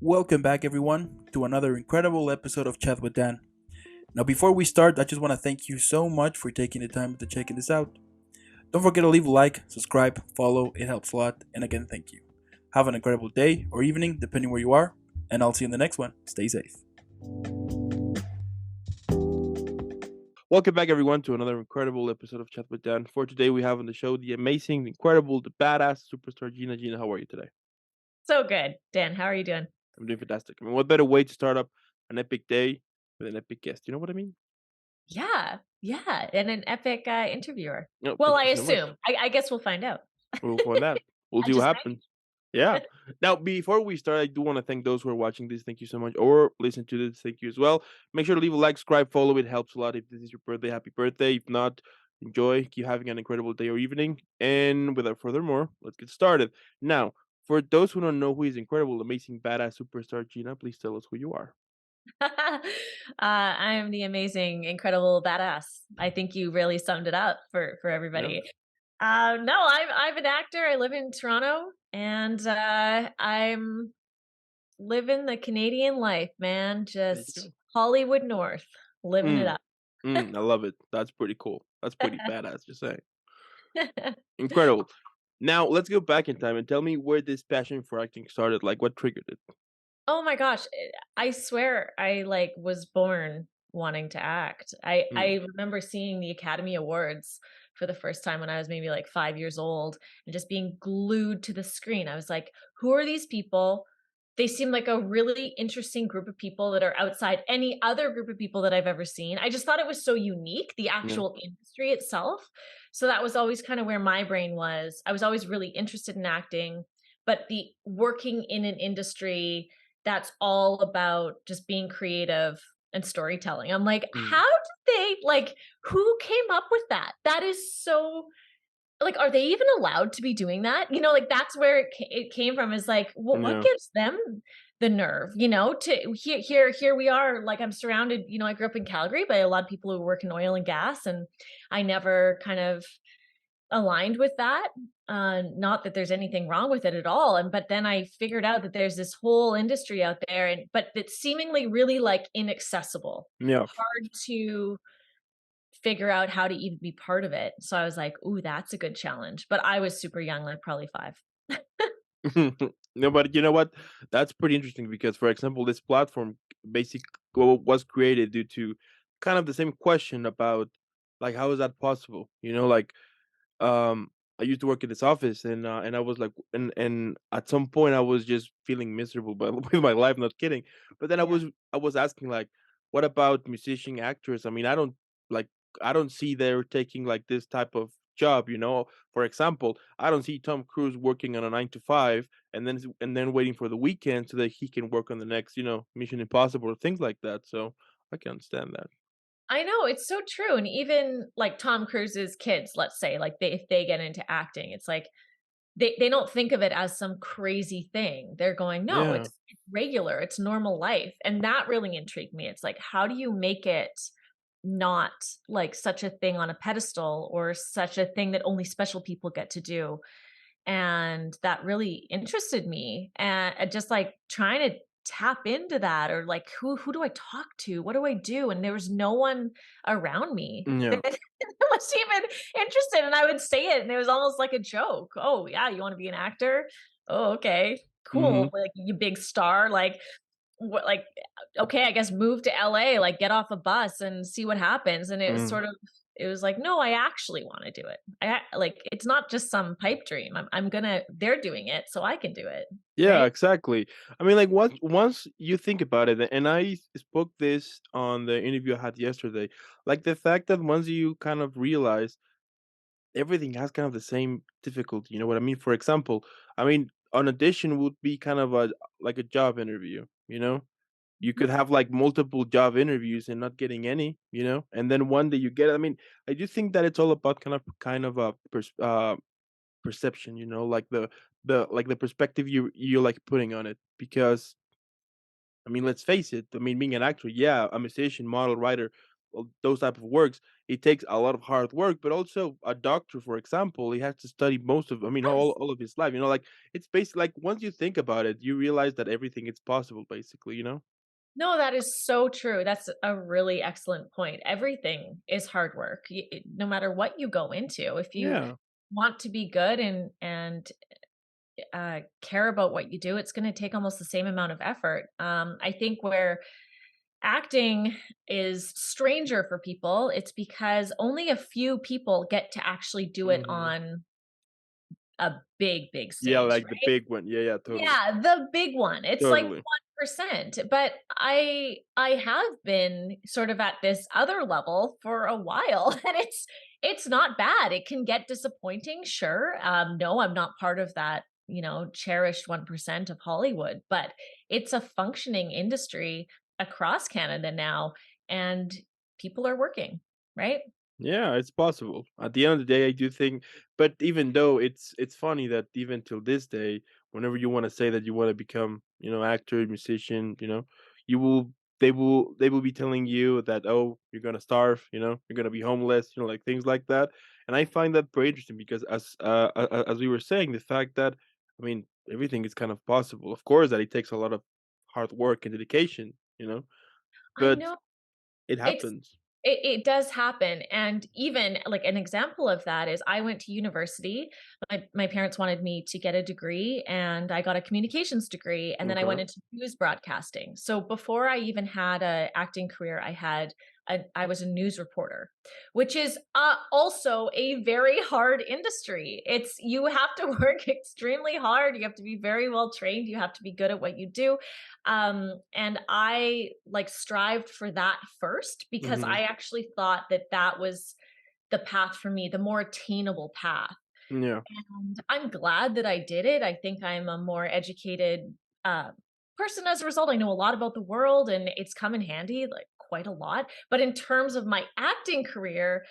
Welcome back, everyone, to another incredible episode of Chat with Dan. Now, before we start, I just want to thank you so much for taking the time to checking this out. Don't forget to leave a like, subscribe, follow, it helps a lot, and again, thank you. Have an incredible day or evening, depending where you are, and I'll see you in the next one. Stay safe. Welcome back, everyone, to another incredible episode of Chat with Dan. For today, we have on the show the amazing, incredible, the badass superstar Gina. Gina, how are you today? So good. Dan, how are you doing? I'm doing fantastic. I mean, what better way to start up an epic day with an epic guest? You know what I mean? Yeah, and an epic interviewer. No, Well, thank I you so much. assume. I guess we'll find out. We'll find out. We'll I'm see what just happens. Yeah. Now, before we start, I do want to thank those who are watching this. Thank you so much. Or listen to this. Thank you as well. Make sure to leave a like, subscribe, follow. It helps a lot. If this is your birthday, happy birthday. If not, enjoy. Keep having an incredible day or evening. And without further more, let's get started. Now, for those who don't know who is incredible, amazing, badass superstar Gina, please tell us who you are. I am the amazing, incredible badass. I think you really summed it up for Yeah. everybody. No, I'm an actor. I live in Toronto, and I'm living the Canadian life, man. There you Just go. Hollywood North, living it Mm, up. I love it. That's pretty cool. That's pretty badass, just saying. Incredible. Now, let's go back in time and tell me where this passion for acting started. Like, what triggered it? Oh my gosh, I swear I, like, was born wanting to act. Mm, I remember seeing the Academy Awards for the first time when I was maybe, like, 5 years old and just being glued to the screen. I was like, "Who are these people? They seem like a really interesting group of people that are outside any other group of people that I've ever seen." I just thought it was so unique, the yeah. actual industry itself. So that was always kinda where my brain was. I was always really interested in acting, but the working in an industry that's all about just being creative and storytelling. I'm like, Mm, how did they like who came up with that? That is so like, are they even allowed to be doing that? Like that's where it came from is like, what yeah. gives them the nerve, to here we are, like I'm surrounded, I grew up in Calgary by a lot of people who work in oil and gas, and I never kind of aligned with that. Not that there's anything wrong with it at all. But then I figured out that there's this whole industry out there, but it's seemingly really like inaccessible, Yeah. hard to figure out how to even be part of it. So I was like, "Ooh, that's a good challenge." But I was super young, like probably 5. No, but you know what? That's pretty interesting because, for example, this platform basically was created due to kind of the same question about like how is that possible? Um, I used to work in this office, and I was like, and at some point I was just feeling miserable, but with my life, not kidding. But then Yeah. I was asking like, what about musician actors? I mean, like I don't see they're taking like this type of job, you know. For example, I don't see Tom Cruise working on a 9 to 5 and then waiting for the weekend so that he can work on the next, Mission Impossible or things like that. So I can understand that. I know, it's so true, and even, like, Tom Cruise's kids, let's say, like, if they get into acting, it's like they don't think of it as some crazy thing. They're going, "No, Yeah. it's regular, it's normal life," and that really intrigued me. It's like, how do you make it not, like, such a thing on a pedestal or such a thing that only special people get to do? And that really interested me, and just, like, trying to tap into that, or, like, who do I talk to? What do I do? And there was no one around me Yeah. that was even interested, and I would say it, and it was almost like a joke. "Oh, yeah, you wanna be an actor? Oh, okay, Hmm. cool, like, you big star, like, what, like, okay, I guess move to LA, like, get off a bus and see what happens." And it was like, "No, I actually wanna do it. Like, it's not just some pipe dream. I'm gonna they're doing it, so I can do it." Yeah, Right? exactly. I mean, like once you think about it, and I spoke this on the interview I had yesterday, like the fact that once you kind of realize everything has kind of the same difficulty, you know what I mean? For example, I mean, an audition would be kind of like a job interview, you know? You Mhm. could have like multiple job interviews and not getting any, and then one day you get it. I mean, I do think that it's all about kind of a perception, like the perspective you're like putting on it. Because I mean, let's face it. I mean, being an actor, yeah, a musician, model, writer, those type of works, it takes a lot of hard work, but also a doctor, for example, he has to study most of, I mean, Yes. all of his life, like, it's basically like, once you think about it, you realize that everything is possible, basically, you know? No, that is so true. That's a really excellent point. Everything is hard work. No matter what you go into, if you Yeah. want to be good and care about what you do, it's going to take almost the same amount of effort. I think where acting is stranger for people, it's because only a few people get to actually do it Mhm. on a big, big Yeah, stage, like the right? big one. Yeah, yeah, totally. Yeah, the big one. It's like Totally. 1%, but I have been sort of at this other level for a while, and it's not bad. It can get disappointing, sure. No, I'm not part of that, cherished 1% of Hollywood, but it's a functioning industry across Canada now, and people are working, right? Yeah, it's possible. At the end of the day, I do think, but even though it's funny that even till this day, whenever you want to say that you want to become, actor, musician, you will they will be telling you that, oh, you're gonna starve, you're gonna be homeless, like things like that. And I find that very interesting because as we were saying, the fact that, I mean, everything is kind of possible. Of course, that it takes a lot of hard work and dedication, I but know. it It's happens. it does happen, and even, like, an example of that is I went to university. My parents wanted me to get a degree, and I got a communications degree, and then I Okay. went into news broadcasting. So before I even had a acting career, I was a news reporter, which is, also a very hard industry. It's you have to work extremely hard, you have to be very well trained, you have to be good at what you do. And I like strived for that first because Hmm. I actually thought that that was the path for me, the more attainable path. Yeah. And I'm glad that I did it. I think I'm a more educated uh, person as a result. I know a lot about the world and it's come in handy, like quite a lot. But in terms of my acting career,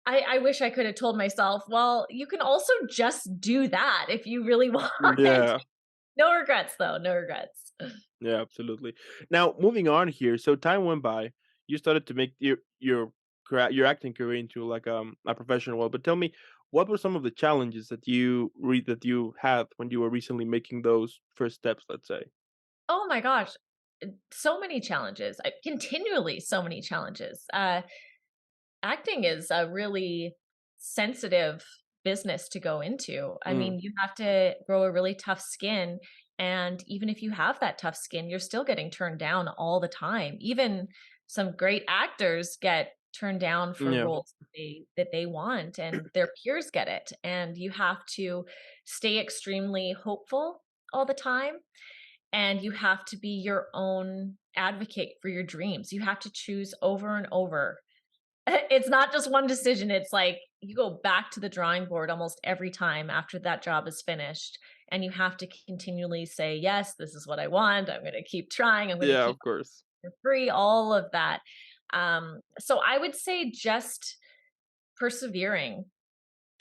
I wish I could have told myself, well, you can also just do that if you really want. Yeah. No regrets, though. No regrets. Yeah, absolutely. Now, moving on here, so time went by. You started to make your acting career into like a professional one. But tell me, what were some of the challenges that you had when you were recently making those first steps? Let's say. Oh my gosh. So many challenges. Continually so many challenges. Acting is a really sensitive business to go into. I Mm, mean, you have to grow a really tough skin. And even if you have that tough skin, you're still getting turned down all the time. Even some great actors get turned down for yeah. roles that they want, and their peers get it. And you have to stay extremely hopeful all the time. And you have to be your own advocate for your dreams. You have to choose over and over. It's not just one decision, it's like you go back to the drawing board almost every time after that job is finished, and you have to continually say, "Yes, this is what I want. I'm gonna keep trying. I'm gonna Yeah, keep of course. for free," all of that. So I would say just persevering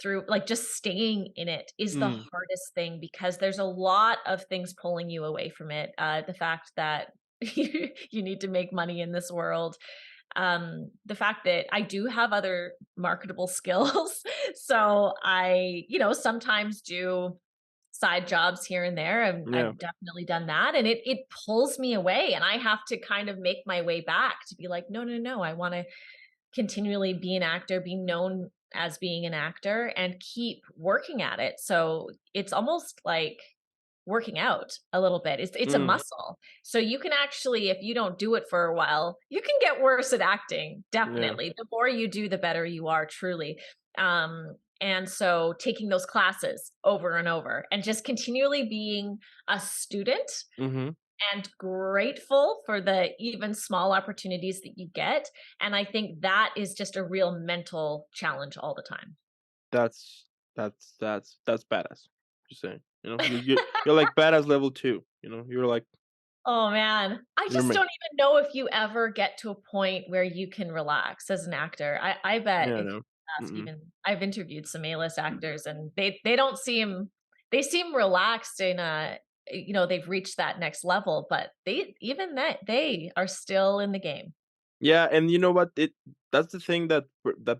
through, like, just staying in it is the Mm, hardest thing because there's a lot of things pulling you away from it. The fact that you need to make money in this world, the fact that I do have other marketable skills. So I, sometimes do side jobs here and there, and yeah. I've definitely done that. And it pulls me away, and I have to kind of make my way back to be like, no, no, no, I want to continually be an actor, be known as being an actor, and keep working at it. So it's almost like working out a little bit. It's a Mm, muscle. So you can actually, if you don't do it for a while, you can get worse at acting. yeah. Definitely. The more you do, the better you are, truly. And so taking those classes over and over and just continually being a student Mm-hmm. and grateful for the even small opportunities that you get. And I think that is just a real mental challenge all the time. That's that's badass. Just saying. You're like badass level 2. You're like Oh man, I you're just me. don't even know if you ever get to a point where you can relax as an actor. I bet Yeah, I if you know. ask, Mm-mm. even I've interviewed some A-list actors and they don't seem, they seem relaxed in they've reached that next level, but they even that they are still in the game. Yeah, and you know what? That's the thing that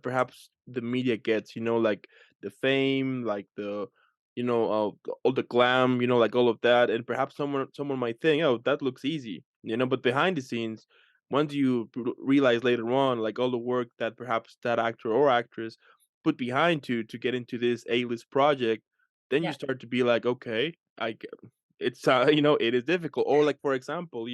perhaps the media gets, like the fame, like all the glam, like all of that, and perhaps someone might think, oh, that looks easy, but behind the scenes, once you realize later on, like all the work that perhaps that actor or actress put behind to get into this A-list project, then you Yeah. start to be like, okay, it's it is difficult. Or like for example,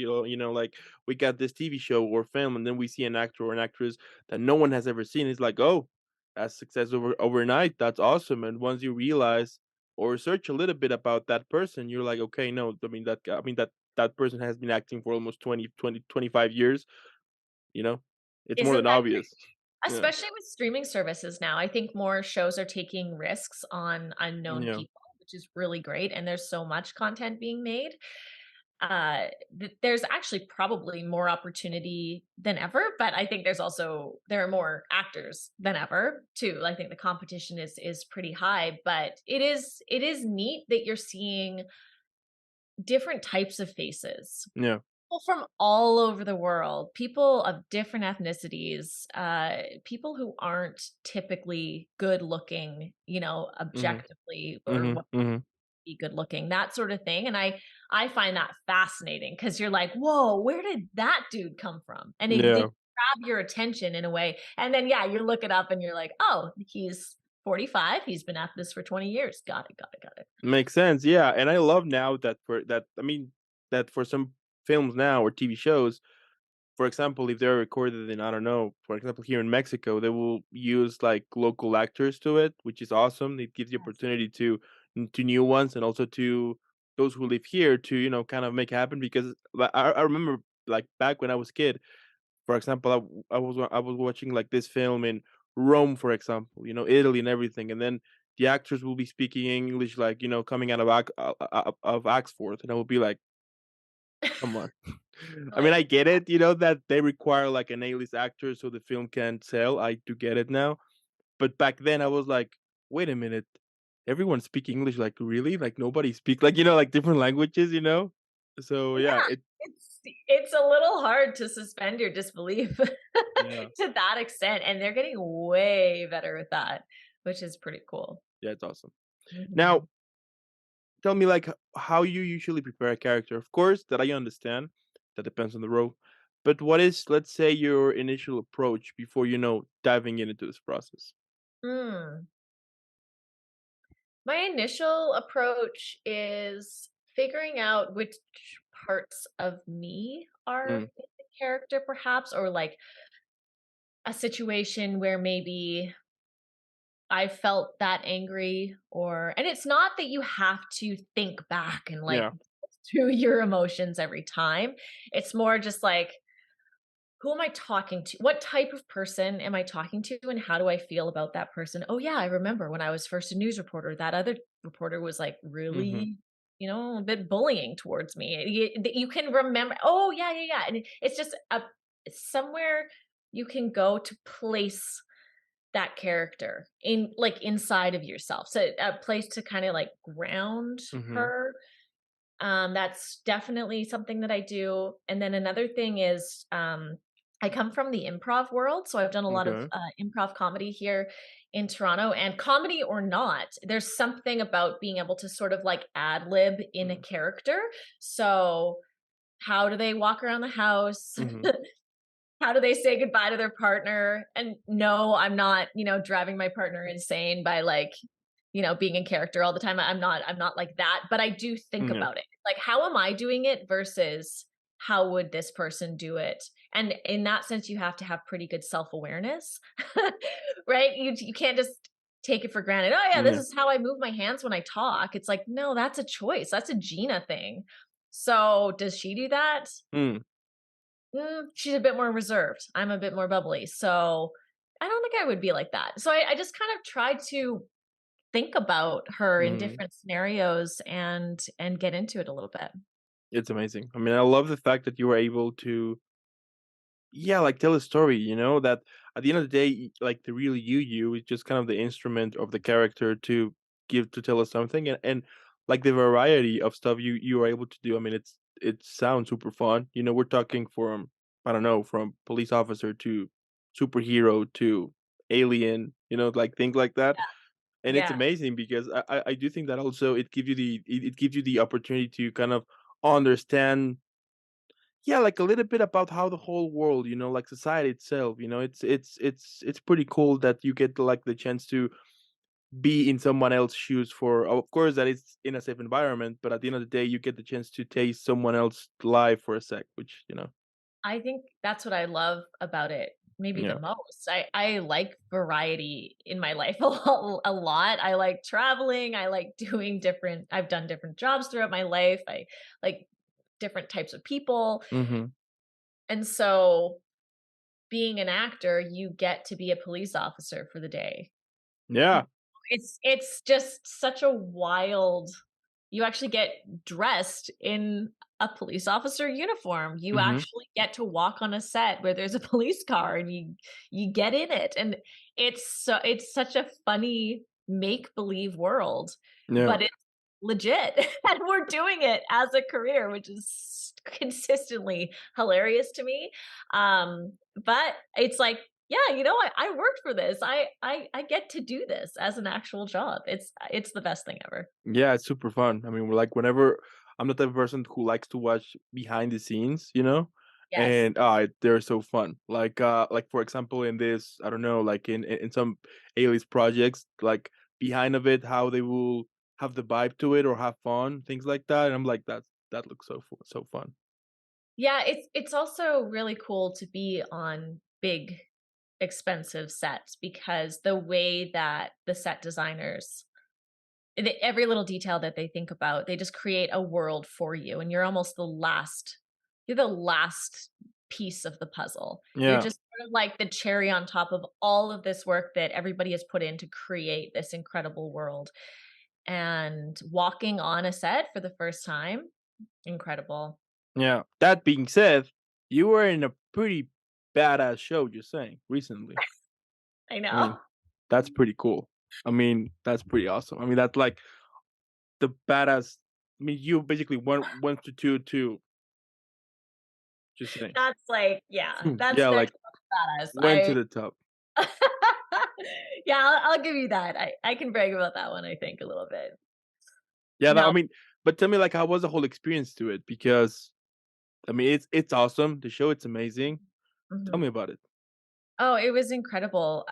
like we got this TV show or film, and then we see an actor or an actress that no one has ever seen. It's like, oh, that's success overnight. That's awesome. And once you realize or research a little bit about that person, you're like, okay, no, that person has been acting for almost 20, 20, 25 years. You know, it's more Isn't than that obvious. Yeah, especially with streaming services now, I think more shows are taking risks on unknown yeah, people, which is really great, and there's so much content being made. There's actually probably more opportunity than ever, but I think there are more actors than ever too. I think the competition is pretty high, but it is neat that you're seeing different types of faces. yeah. People from all over the world, people of different ethnicities, people who aren't typically good looking, Mhm, objectively or mhm, what mhm. be good looking, that sort of thing. And I find that fascinating because you're like, whoa, where did that dude come from? And they Yeah, grab your attention in a way. And then yeah, you look it up and you're like, oh, he's 45. He's been at this for 20 years. Got it, got it, got it. makes sense. Yeah, and I love now that for that. I mean, that for some films now or TV shows, for example, if they're recorded in, I don't know, for example, here in Mexico, they will use like local actors to it, which is awesome. It gives the Yes. opportunity to new ones and also to those who live here to, kind of make it happen because I remember like back when I was a kid, for example, I was watching like this film in Rome, for example, Italy and everything, and then the actors will be speaking English like, coming out of of Oxford, and I will be like, come on. I mean, Like, I get it, that they require like an A-list actor so the film can sell. I do get it now. But back then I was like, wait a minute. Everyone speak English like really? Like nobody speak like, like different languages? So yeah, yeah, it's a little hard to suspend your disbelief yeah, to that extent, and they're getting way better with that, which is pretty cool. yeah, it's awesome. Now, Mhm. tell me like how you usually prepare a character. Of course, that I understand. That depends on the role. But what is, let's say, your initial approach before, diving into this process? Mm. My initial approach is figuring out which parts of me are Mm, in the character, perhaps, or like a situation where maybe I felt that angry, and it's not that you have to think back and like yeah. through your emotions every time. It's more just like, who am I talking to? What type of person am I talking to? And how do I feel about that person? Oh, yeah, I remember when I was first a news reporter, that other reporter was like Mhm. really, a bit bullying towards me. You can remember, oh, yeah, yeah, yeah. And it's just somewhere you can go to place that character in like inside of yourself. So a place to kind of like ground Mhm. her. That's definitely something that I do. And then another thing is, I come from the improv world, so I've done a lot of Okay. improv comedy here in Toronto. And comedy or not, there's something about being able to sort of like ad lib in a Mm. character. So, how do they walk around the house? Mhm. How do they say goodbye to their partner? And no, I'm not, driving my partner insane by like, being in character all the time. I'm not like that, but I do think Yeah. about it. Like, how am I doing it versus how would this person do it? And in that sense, you have to have pretty good self-awareness. Right? You can't just take it for granted. Oh yeah, this Yeah. is how I move my hands when I talk. It's like, no, that's a choice. That's a Gina thing. So, does she do that? Mm. She's a bit more reserved. I'm a bit more bubbly. So I don't think I would be like that. So I just kind of try to think about her in Mhm. different scenarios and get into it a little bit. It's amazing. I mean, I love the fact that you were able to, yeah, like tell a story, that at the end of the day, like the real you is just kind of the instrument of the character to tell us something, and like the variety of stuff you are able to do. I mean, it sounds super fun. We're talking from I don't know, from police officer to superhero to alien, like things like that. And it's Yeah. amazing because I do think that also it gives you the opportunity to kind of understand, yeah, like a little bit about how the whole world, like society itself, it's pretty cool that you get like the chance to be in someone else's shoes for, of course, that it's in a safe environment, but at the end of the day, you get the chance to taste someone else's life for a sec, which, I think that's what I love about it, maybe the yeah. most. I like variety in my life a lot. I like traveling, I like doing different I've done different jobs throughout my life. I like different types of people. Mhm. And so being an actor, you get to be a police officer for the day. Yeah. It's just such a wild you actually get dressed in a police officer uniform. You Mhm. actually get to walk on a set where there's a police car and you get in it, and it's such a funny make believe world, Yeah. but it's legit, and we're doing it as a career, which is consistently hilarious to me. But it's like, yeah, I worked for this. I get to do this as an actual job. It's the best thing ever. Yeah, it's super fun. I mean, like whenever I'm the type of person who likes to watch behind the scenes, Yes. and they're so fun. Like for example, in this, I don't know, like in some A-list projects, like behind of it, how they will have the vibe to it or have fun, things like that. And I'm like, that looks so fun. Yeah, it's also really cool to be on big, expensive sets because the way that the set designers every little detail that they think about, they just create a world for you, and you're the last piece of the puzzle. You're Yeah, just sort of like the cherry on top of all of this work that everybody has put in to create this incredible world. And walking on a set for the first time, incredible. yeah. That being said, you were in a pretty badass show, just saying, recently. I I know. mean, that's pretty cool. I mean, that's pretty awesome. I mean, that's like the badass. I mean, you basically went to two. Just saying. That's like, yeah, that's Yeah, next like level badass. went to the top. Yeah, I'll give you that. I can brag about that one, I think, a little bit. Yeah, I No. mean, but tell me, like, how was the whole experience to it? Because I mean, it's awesome. The show, it's amazing. Tell me Mhm. about it. Oh, it was incredible.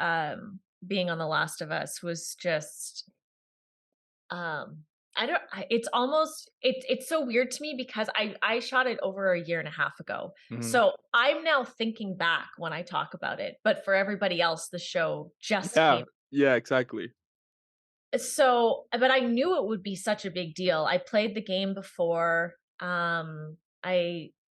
Being on The Last of Us was just, I don't it's almost it's so weird to me because I shot it over a year and a half ago. Mhm. So, I'm now thinking back when I talk about it, but for everybody else, the show just Yeah, came. yeah, exactly. So but I knew it would be such a big deal. I played the game before.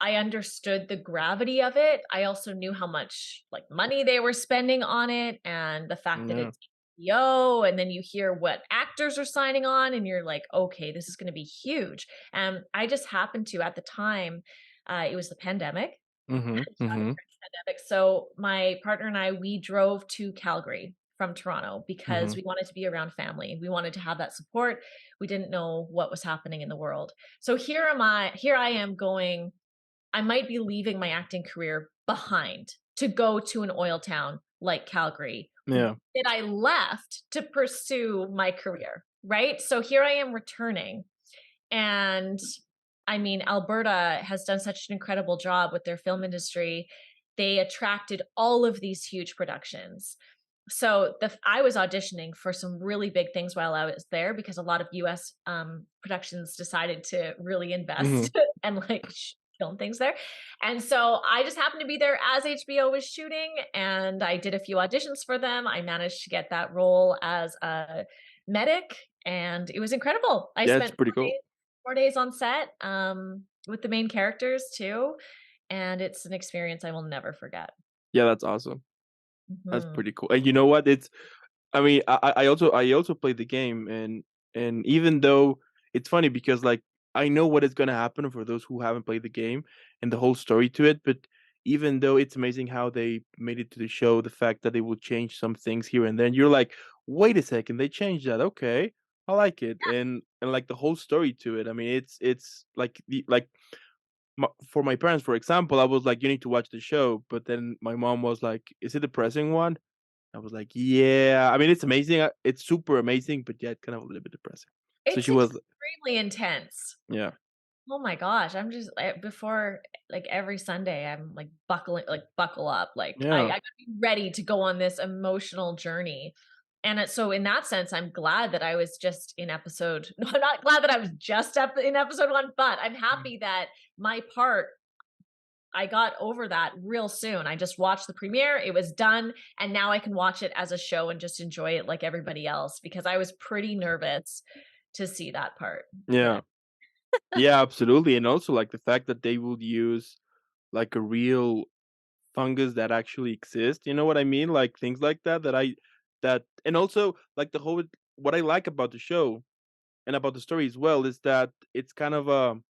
I understood the gravity of it. I also knew how much, like, money they were spending on it and the fact that Yeah. it's HBO, and then you hear what actors are signing on, and you're like, "Okay, this is gonna be huge." I just happened to, at the time, it was the pandemic. Mhm. Shot it Mhm. during the pandemic. So my partner and I, we drove to Calgary from Toronto because Mhm. we wanted to be around family. We wanted to have that support. We didn't know what was happening in the world. So here I am going, I might be leaving my acting career behind to go to an oil town like Calgary Yeah. that I left to pursue my career, right? So here I am returning, and I mean, Alberta has done such an incredible job with their film industry. They attracted all of these huge productions. So I was auditioning for some really big things while I was there because a lot of US productions decided to really Mhm. invest and like film things there. And so I just happened to be there as HBO was shooting, and I did a few auditions for them. I managed to get that role as a medic, and it was incredible. I Yeah, it's spent pretty cool. 4 days on set, with the main characters too, and it's an experience I will never forget. Yeah, that's awesome. That's Mhm. pretty cool. And you know what? I mean, I also played the game, and even though it's funny because, like, I know what is gonna happen for those who haven't played the game and the whole story to it, but even though it's amazing how they made it to the show, the fact that they will change some things here and then, you're like, "Wait a second, they changed that, okay, I like it." And, like, the whole story to it, I mean, it's like for my parents, for example, I was like, "You need to watch the show," but then my mom was like, "Is it depressing one?" I was like, "Yeah." I mean, it's amazing, it's super amazing, but yeah, kind of a little bit depressing. So It's she was extremely intense. yeah. Oh my gosh, I'm just before like every Sunday, I'm like buckle up, like I Yeah. gotta be ready to go on this emotional journey. And so in that sense, I'm glad that I was just in episode. No, I'm not glad that I was just up in episode one, but I'm happy that my part I got over that real soon. I just watched the premiere, it was done, and now I can watch it as a show and just enjoy it like everybody else because I was pretty nervous to see that part. Yeah. But Yeah, absolutely, and also, like, the fact that they would use, like, a real fungus that actually exists, you know what I mean? Like, things like that that and also, like, the whole what I like about the show and about the story as well is that it's kind of a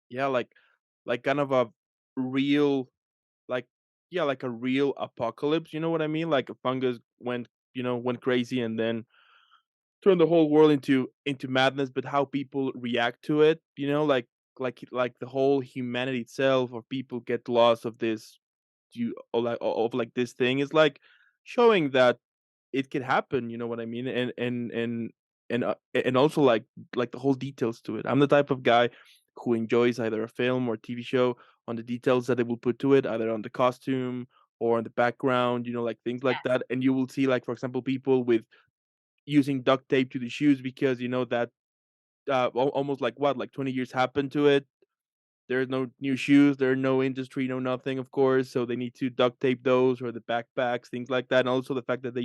yeah, like, kind of a real, like yeah, like a real apocalypse, you know what I mean? Like, a fungus went crazy and then turn the whole world into madness, but how people react to it, like the whole humanity itself, or people get lost of this, you or like of like this thing is like showing that it can happen. You know what I mean? And also like the whole details to it. I'm the type of guy who enjoys either a film or TV show on the details that they will put to it, either on the costume or on the background, like things like that. And you will see, like, for example, people with using duct tape to the shoes because that almost like what, like 20 years happened to it. There's no new shoes, there's no industry, no nothing, of course. So they need to duct tape those or the backpacks, things like that. And also the fact that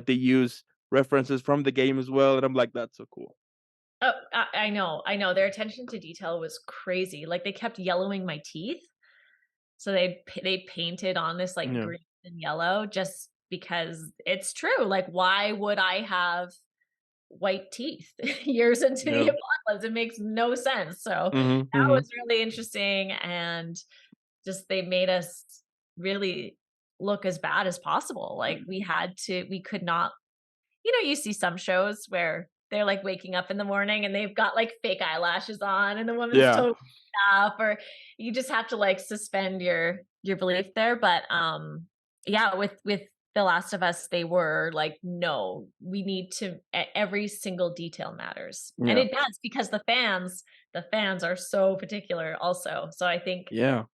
they use references from the game as well. And I'm like, that's so cool. oh, I know, I know. Their attention to detail was crazy. Like, they kept yellowing my teeth, so they painted on this, like, Yeah. green and yellow just because it's true. Like, why would I have white teeth years into the Yeah. apocalypse? It makes no sense. So, Hmm. that Hmm. was really interesting, and just they made us really look as bad as possible. Like, we could not. You see some shows where they're, like, waking up in the morning and they've got, like, fake eyelashes on and the woman's Yeah. totally off, or you just have to, like, suspend your belief there, but, yeah, with The Last of Us, they were like, "No, we need to every single detail matters." And Yeah. it does because the fans are so particular also, so Yeah.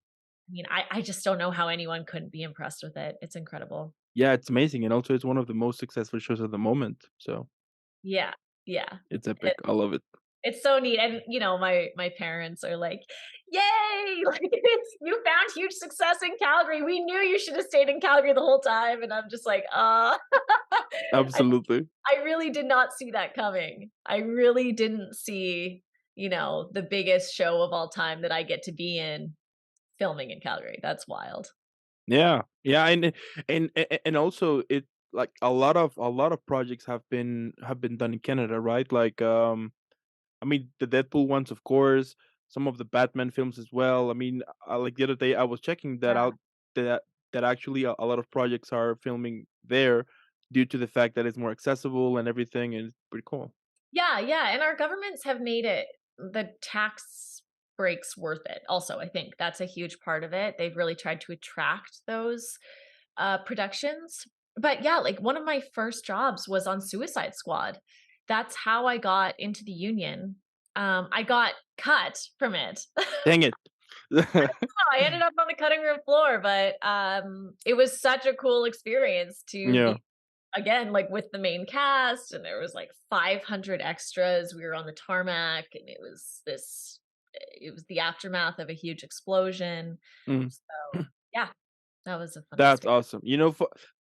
I just don't know how anyone couldn't be impressed with it. It's incredible. Yeah. It's amazing. And also it's one of the most successful shows at the moment. So Yeah, yeah. it's epic. I love it. It's so neat, and, my parents are like, "Yay! Like, you found huge success in Calgary. We knew you should have stayed in Calgary the whole time," and I'm just like, I Absolutely. I really did not see that coming. I really didn't see, the biggest show of all time that I get to be in filming in Calgary. That's wild. Yeah, yeah, and also it like a lot of projects have been done in Canada, right? Like, I mean, the Deadpool ones, of course, some of the Batman films as well. I mean, like the other day, I was checking that Yeah. out that actually a lot of projects are filming there due to the fact that it's more accessible and everything, and it's pretty cool. Yeah, yeah, and our governments have made it the tax breaks worth it also, I think that's a huge part of it. They've really tried to attract those, productions. But yeah, like, one of my first jobs was on Suicide Squad. That's how I got into the union. I got cut from it. Dang it! I ended up on the cutting room floor, but, it was such a cool experience to Yeah. be again, like, with the main cast, and there was, like, 500 extras. We were on the tarmac, and it was the aftermath of a huge explosion. Mm. So, yeah, that was a fun That's experience. awesome.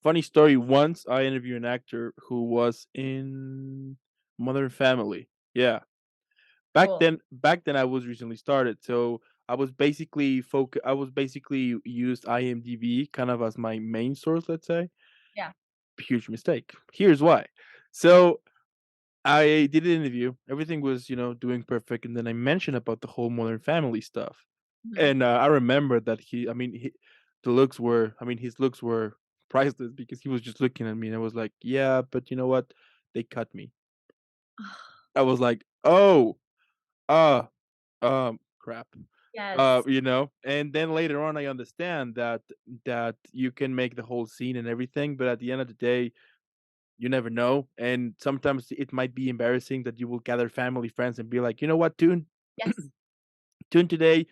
Funny story. Once I interviewed an actor who was in Modern Family. Yeah. Cool. Back then I was recently started, so I was basically used IMDb kind of as my main source, let's say. Yeah. Huge mistake. Here's why. So I did an interview. Everything was, doing perfect, and then I mentioned about the whole Modern Family stuff. Mhm. And I remember that the looks were, his looks were priceless because he was just looking at me and I was like, "Yeah, but you know what? They cut me." I was like, "Oh, uh, crap." Yes. and then later on I understand that you can make the whole scene and everything, but at the end of the day, you never know, and sometimes it might be embarrassing that you will gather family, friends, and be like, "You know what? Yes. Tune today,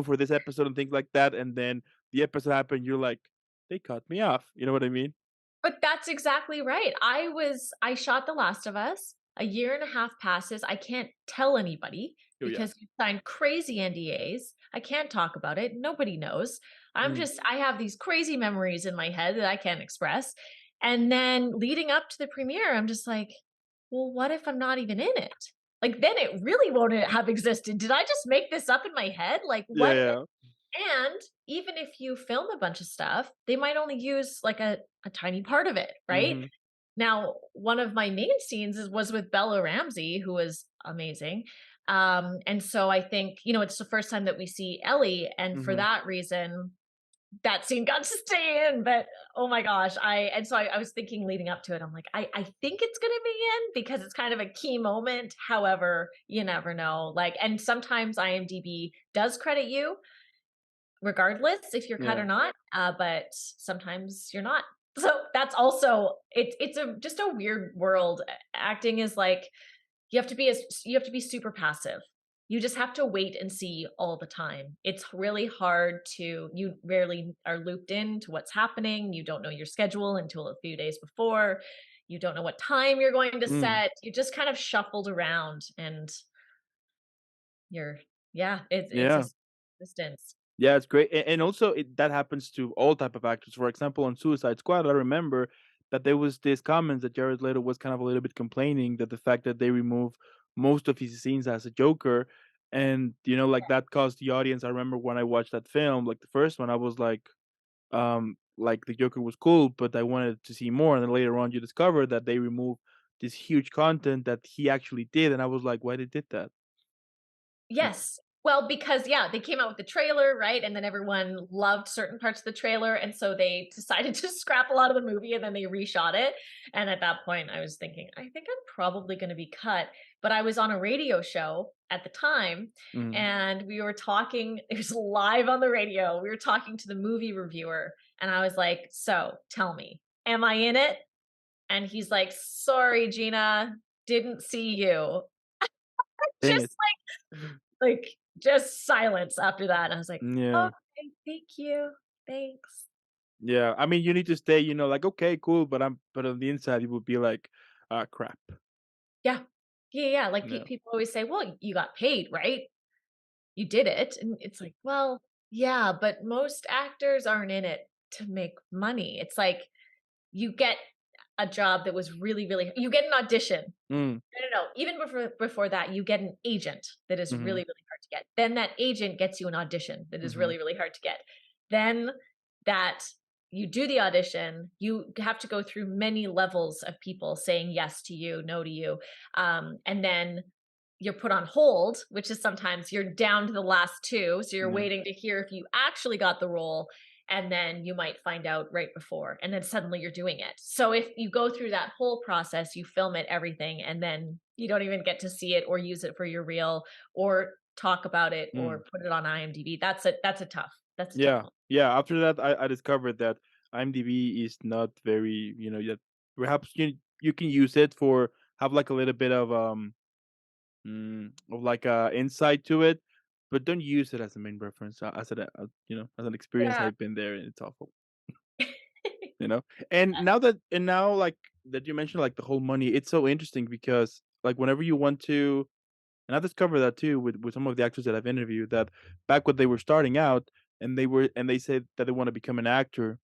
for this episode," and things like that, and then the episode happened, you're like, "They cut me off." You know what I mean? But that's exactly right. I shot The Last of Us. A year and a half passes. I can't tell anybody Oh, yeah. because you signed crazy NDAs. I can't talk about it. Nobody knows. Mm, I have these crazy memories in my head that I can't express. And then leading up to the premiere, I'm just like, well, what if I'm not even in it? Like, then it really won't have existed. Did I just make this up in my head? Like, yeah, what? yeah. And even if you film a bunch of stuff, they might only use like a tiny part of it, right? Mhm, Now, one of my main scenes was with Bella Ramsey, who was amazing. And so I think, it's the first time that we see Ellie. And for mhm. that reason, that scene got to stay in. But oh my gosh, I was thinking leading up to it, I'm like, I think it's gonna be in because it's kind of a key moment. However, you never know. Like, and sometimes IMDb does credit you regardless if you're cut Yeah. or not, but sometimes you're not. So that's also it's a just a weird world. Acting is like you have to be super passive. You just have to wait and see all the time. It's really hard to you rarely are looped into what's happening. You don't know your schedule until a few days before. You don't know what time you're going to Mm. set. You just kind of shuffled around and you're yeah, it's a Yeah. distance. Yeah, it's great, and also that happens to all type of actors. For example, on Suicide Squad, I remember that there was this comments that Jared Leto was kind of a little bit complaining that the fact that they remove most of his scenes as a Joker, and like that caused the audience. I remember when I watched that film, like the first one, I was like the Joker was cool, but I wanted to see more. And then later on, you discover that they removed this huge content that he actually did, and I was like, why they did that? Mm, Yes. Well, because yeah, they came out with the trailer, right? And then everyone loved certain parts of the trailer, and so they decided to scrap a lot of the movie and then they reshot it. And at that point, I was thinking, I think I'm probably going to be cut. But I was on a radio show at the time, mhm. and we were talking, it was live on the radio. We were talking to the movie reviewer, and I was like, "So tell me, am I in it?" And he's like, "Sorry, Gina, didn't see you." Dang Just it! like, just silence after that, and I was like, Yeah. "Okay, thank you, thanks." Yeah, I mean, you need to stay, like, "Okay, cool," but on the inside, you would be like, "Ah, crap." Yeah. Yeah, yeah, like, Yeah. people always say, "Well, you got paid, right? You did it," and it's like, "Well, yeah, but most actors aren't in it to make money." It's like, you get a job that was really, really you get an audition. Mm, No, no, no. Even before that, you get an agent that is mhm, really, really hard to get. Then that agent gets you an audition that is mhm, really, really hard to get. Then that you do the audition, you have to go through many levels of people saying yes to you, no to you. And then you're put on hold, which is sometimes you're down to the last two. So you're yeah, waiting to hear if you actually got the role. And then you might find out right before, and then suddenly you're doing it. So if you go through that whole process, you film it, everything, and then you don't even get to see it or use it for your reel or talk about it mm. or put it on IMDb. That's a tough Yeah, one. yeah, after that, I discovered that IMDb is not very, yet perhaps you can use it for have, like, a little bit of, like, insight to it, but don't use it as a main reference, as an experience, Yeah. I've been there, and it's awful. You know? And now, like, that you mentioned, like, the whole money, it's so interesting because, like, whenever you want to and I discovered that too with some of the actors that I've interviewed that back when they were starting out and they said that they wanna become an actor,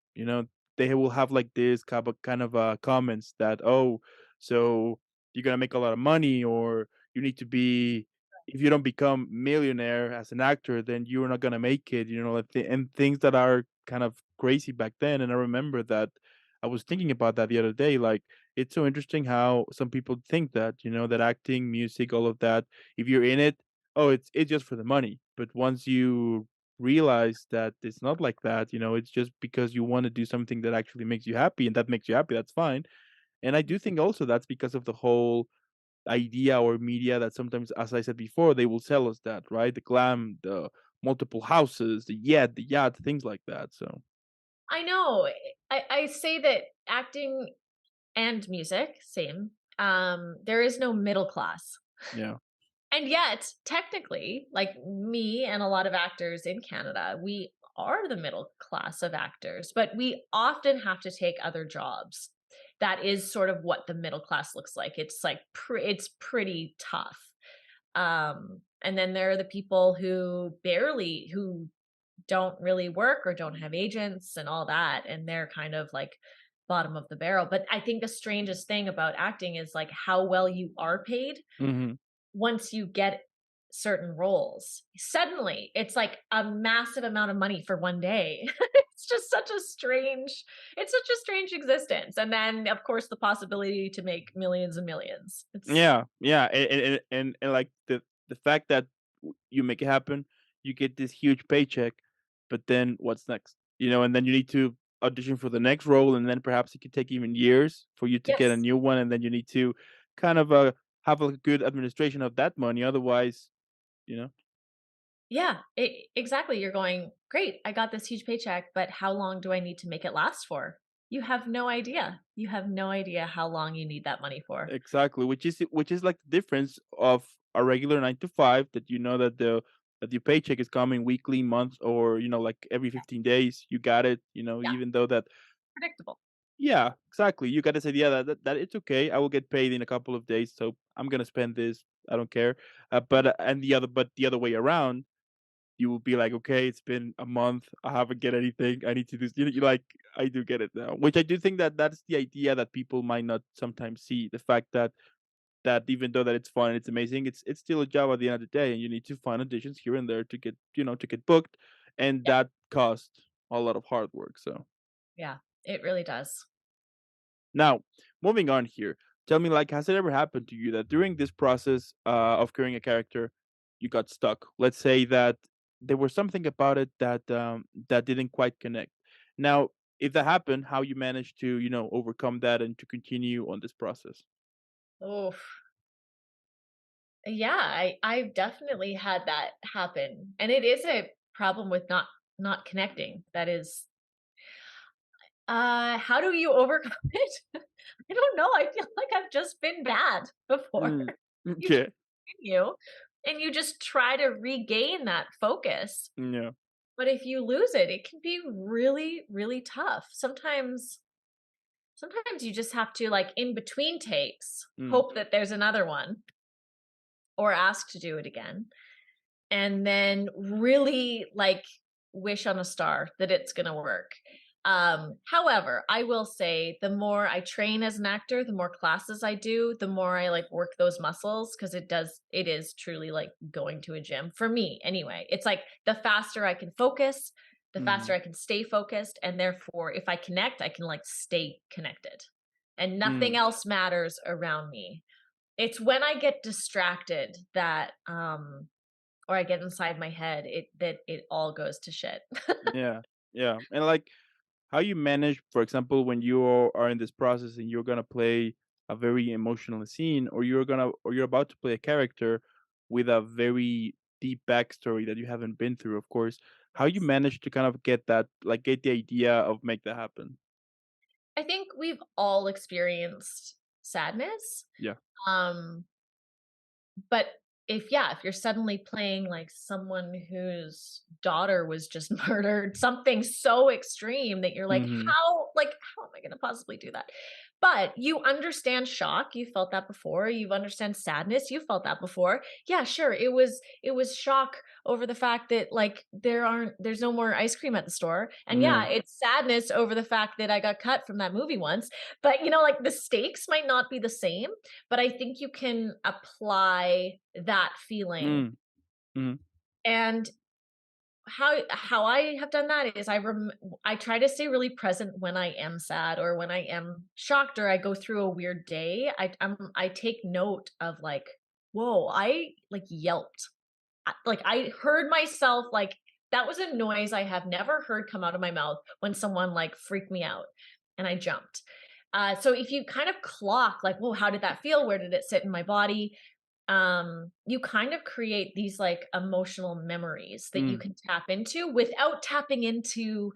they will have, like, this kind of comments that, "Oh, so you're gonna make a lot of money," or "You need to be if you don't become millionaire as an actor, then you're not gonna make it," and things that are kind of crazy back then, and I remember that I was thinking about that the other day, like, it's so interesting how some people think that, that acting, music, all of that, if you're in it, oh, it's just for the money. But once you realize that it's not like that, it's just because you want to do something that actually makes you happy, and that makes you happy, that's fine. And I do think also that's because of the whole idea or media that sometimes, as I said before, they will sell us that, right? The glam, the multiple houses, the yacht, things like that. So I know. I say that acting and music, same. There is no middle class. yeah. And yet, technically, like me and a lot of actors in Canada, we are the middle class of actors, but we often have to take other jobs. That is sort of what the middle class looks like. It's like it's pretty tough. And then there are the people who don't really work or don't have agents and all that, and they're kind of like bottom of the barrel. But I think the strangest thing about acting is like how well you are paid Mhm. once you get certain roles. Suddenly, it's like a massive amount of money for one day. It's just such a strange existence. And then, of course, the possibility to make millions and millions. It's Yeah, yeah, and like the fact that you make it happen, you get this huge paycheck, but then what's next? You know, and then you need to audition for the next role, and then perhaps it could take even years for you to get a yes. new one, and then you need to kind of have a good administration of that money. Otherwise, you know, Yeah, exactly. You're going, great, I got this huge paycheck, but how long do I need to make it last for? You have no idea. You have no idea how long you need that money for. exactly, which is like the difference of a regular 9 to 5 that you know that your paycheck is coming weekly, months, or like every 15 days. You got it. Yeah, Even though that. predictable. Yeah, exactly. You got this idea that it's okay. I will get paid in a couple of days, so I'm gonna spend this. I don't care. And the other way around, you will be like, okay, it's been a month. I haven't get anything. I need to do. You like, I do get it now, which I do think that that's the idea that people might not sometimes see. The fact that even though that it's fun and it's amazing, it's still a job at the end of the day, and you need to find auditions here and there to get to get booked, and Yeah, that costs a lot of hard work. So. yeah, it really does. Now, moving on here, tell me, like, has it ever happened to you that during this process of creating a character, you got stuck? Let's say that there was something about it that didn't quite connect. Now, if that happened, how you managed to overcome that and to continue on this process? Oh, yeah, I've definitely had that happen, and it is a problem with not connecting. That is, how do you overcome it? I don't know. I feel like I've just been bad before. Mm, You just okay. continue, and you just try to regain that focus. Yeah. But if you lose it, it can be really, really tough. Sometimes you just have to, like, in between takes, Mm, hope that there's another one or ask to do it again, and then really, like, wish on a star that it's gonna work. However, I will say the more I train as an actor, the more classes I do, the more I, like, work those muscles because it is truly like going to a gym, for me anyway. It's like the faster I can focus, the faster mm, I can stay focused, and therefore, if I connect, I can, like, stay connected, and nothing mm, else matters around me. It's when I get distracted that, or I get inside my head, it all goes to shit. yeah. Yeah. And like, how you manage, for example, when you are in this process and you're gonna play a very emotional scene, or you're about to play a character with a very deep backstory that you haven't been through, of course, how you Yes. manage to kind of get that, like, get the idea of make that happen? I think we've all experienced sadness, Yeah. um, but if you're suddenly playing, like, someone whose daughter was just murdered, something so extreme that you're like, Hmm. how am I gonna possibly do that? But you understand shock, you felt that before, you understand sadness, you felt that before. Yeah, sure, it was shock over the fact that, like, there's no more ice cream at the store, and Yeah. yeah, it's sadness over the fact that I got cut from that movie once, but, like, the stakes might not be the same, but I think you can apply that feeling. Mm. Hmm. And how I have done that is I try to stay really present when I am sad or when I am shocked or I go through a weird day. I take note of, like, whoa, I, like, yelped. Like, I heard myself, like, that was a noise I have never heard come out of my mouth when someone, like, freaked me out, and I jumped. So if you kind of clock, like, whoa, how did that feel? Where did it sit in my body? you kind of create these like emotional memories that you Mm. can tap into without tapping into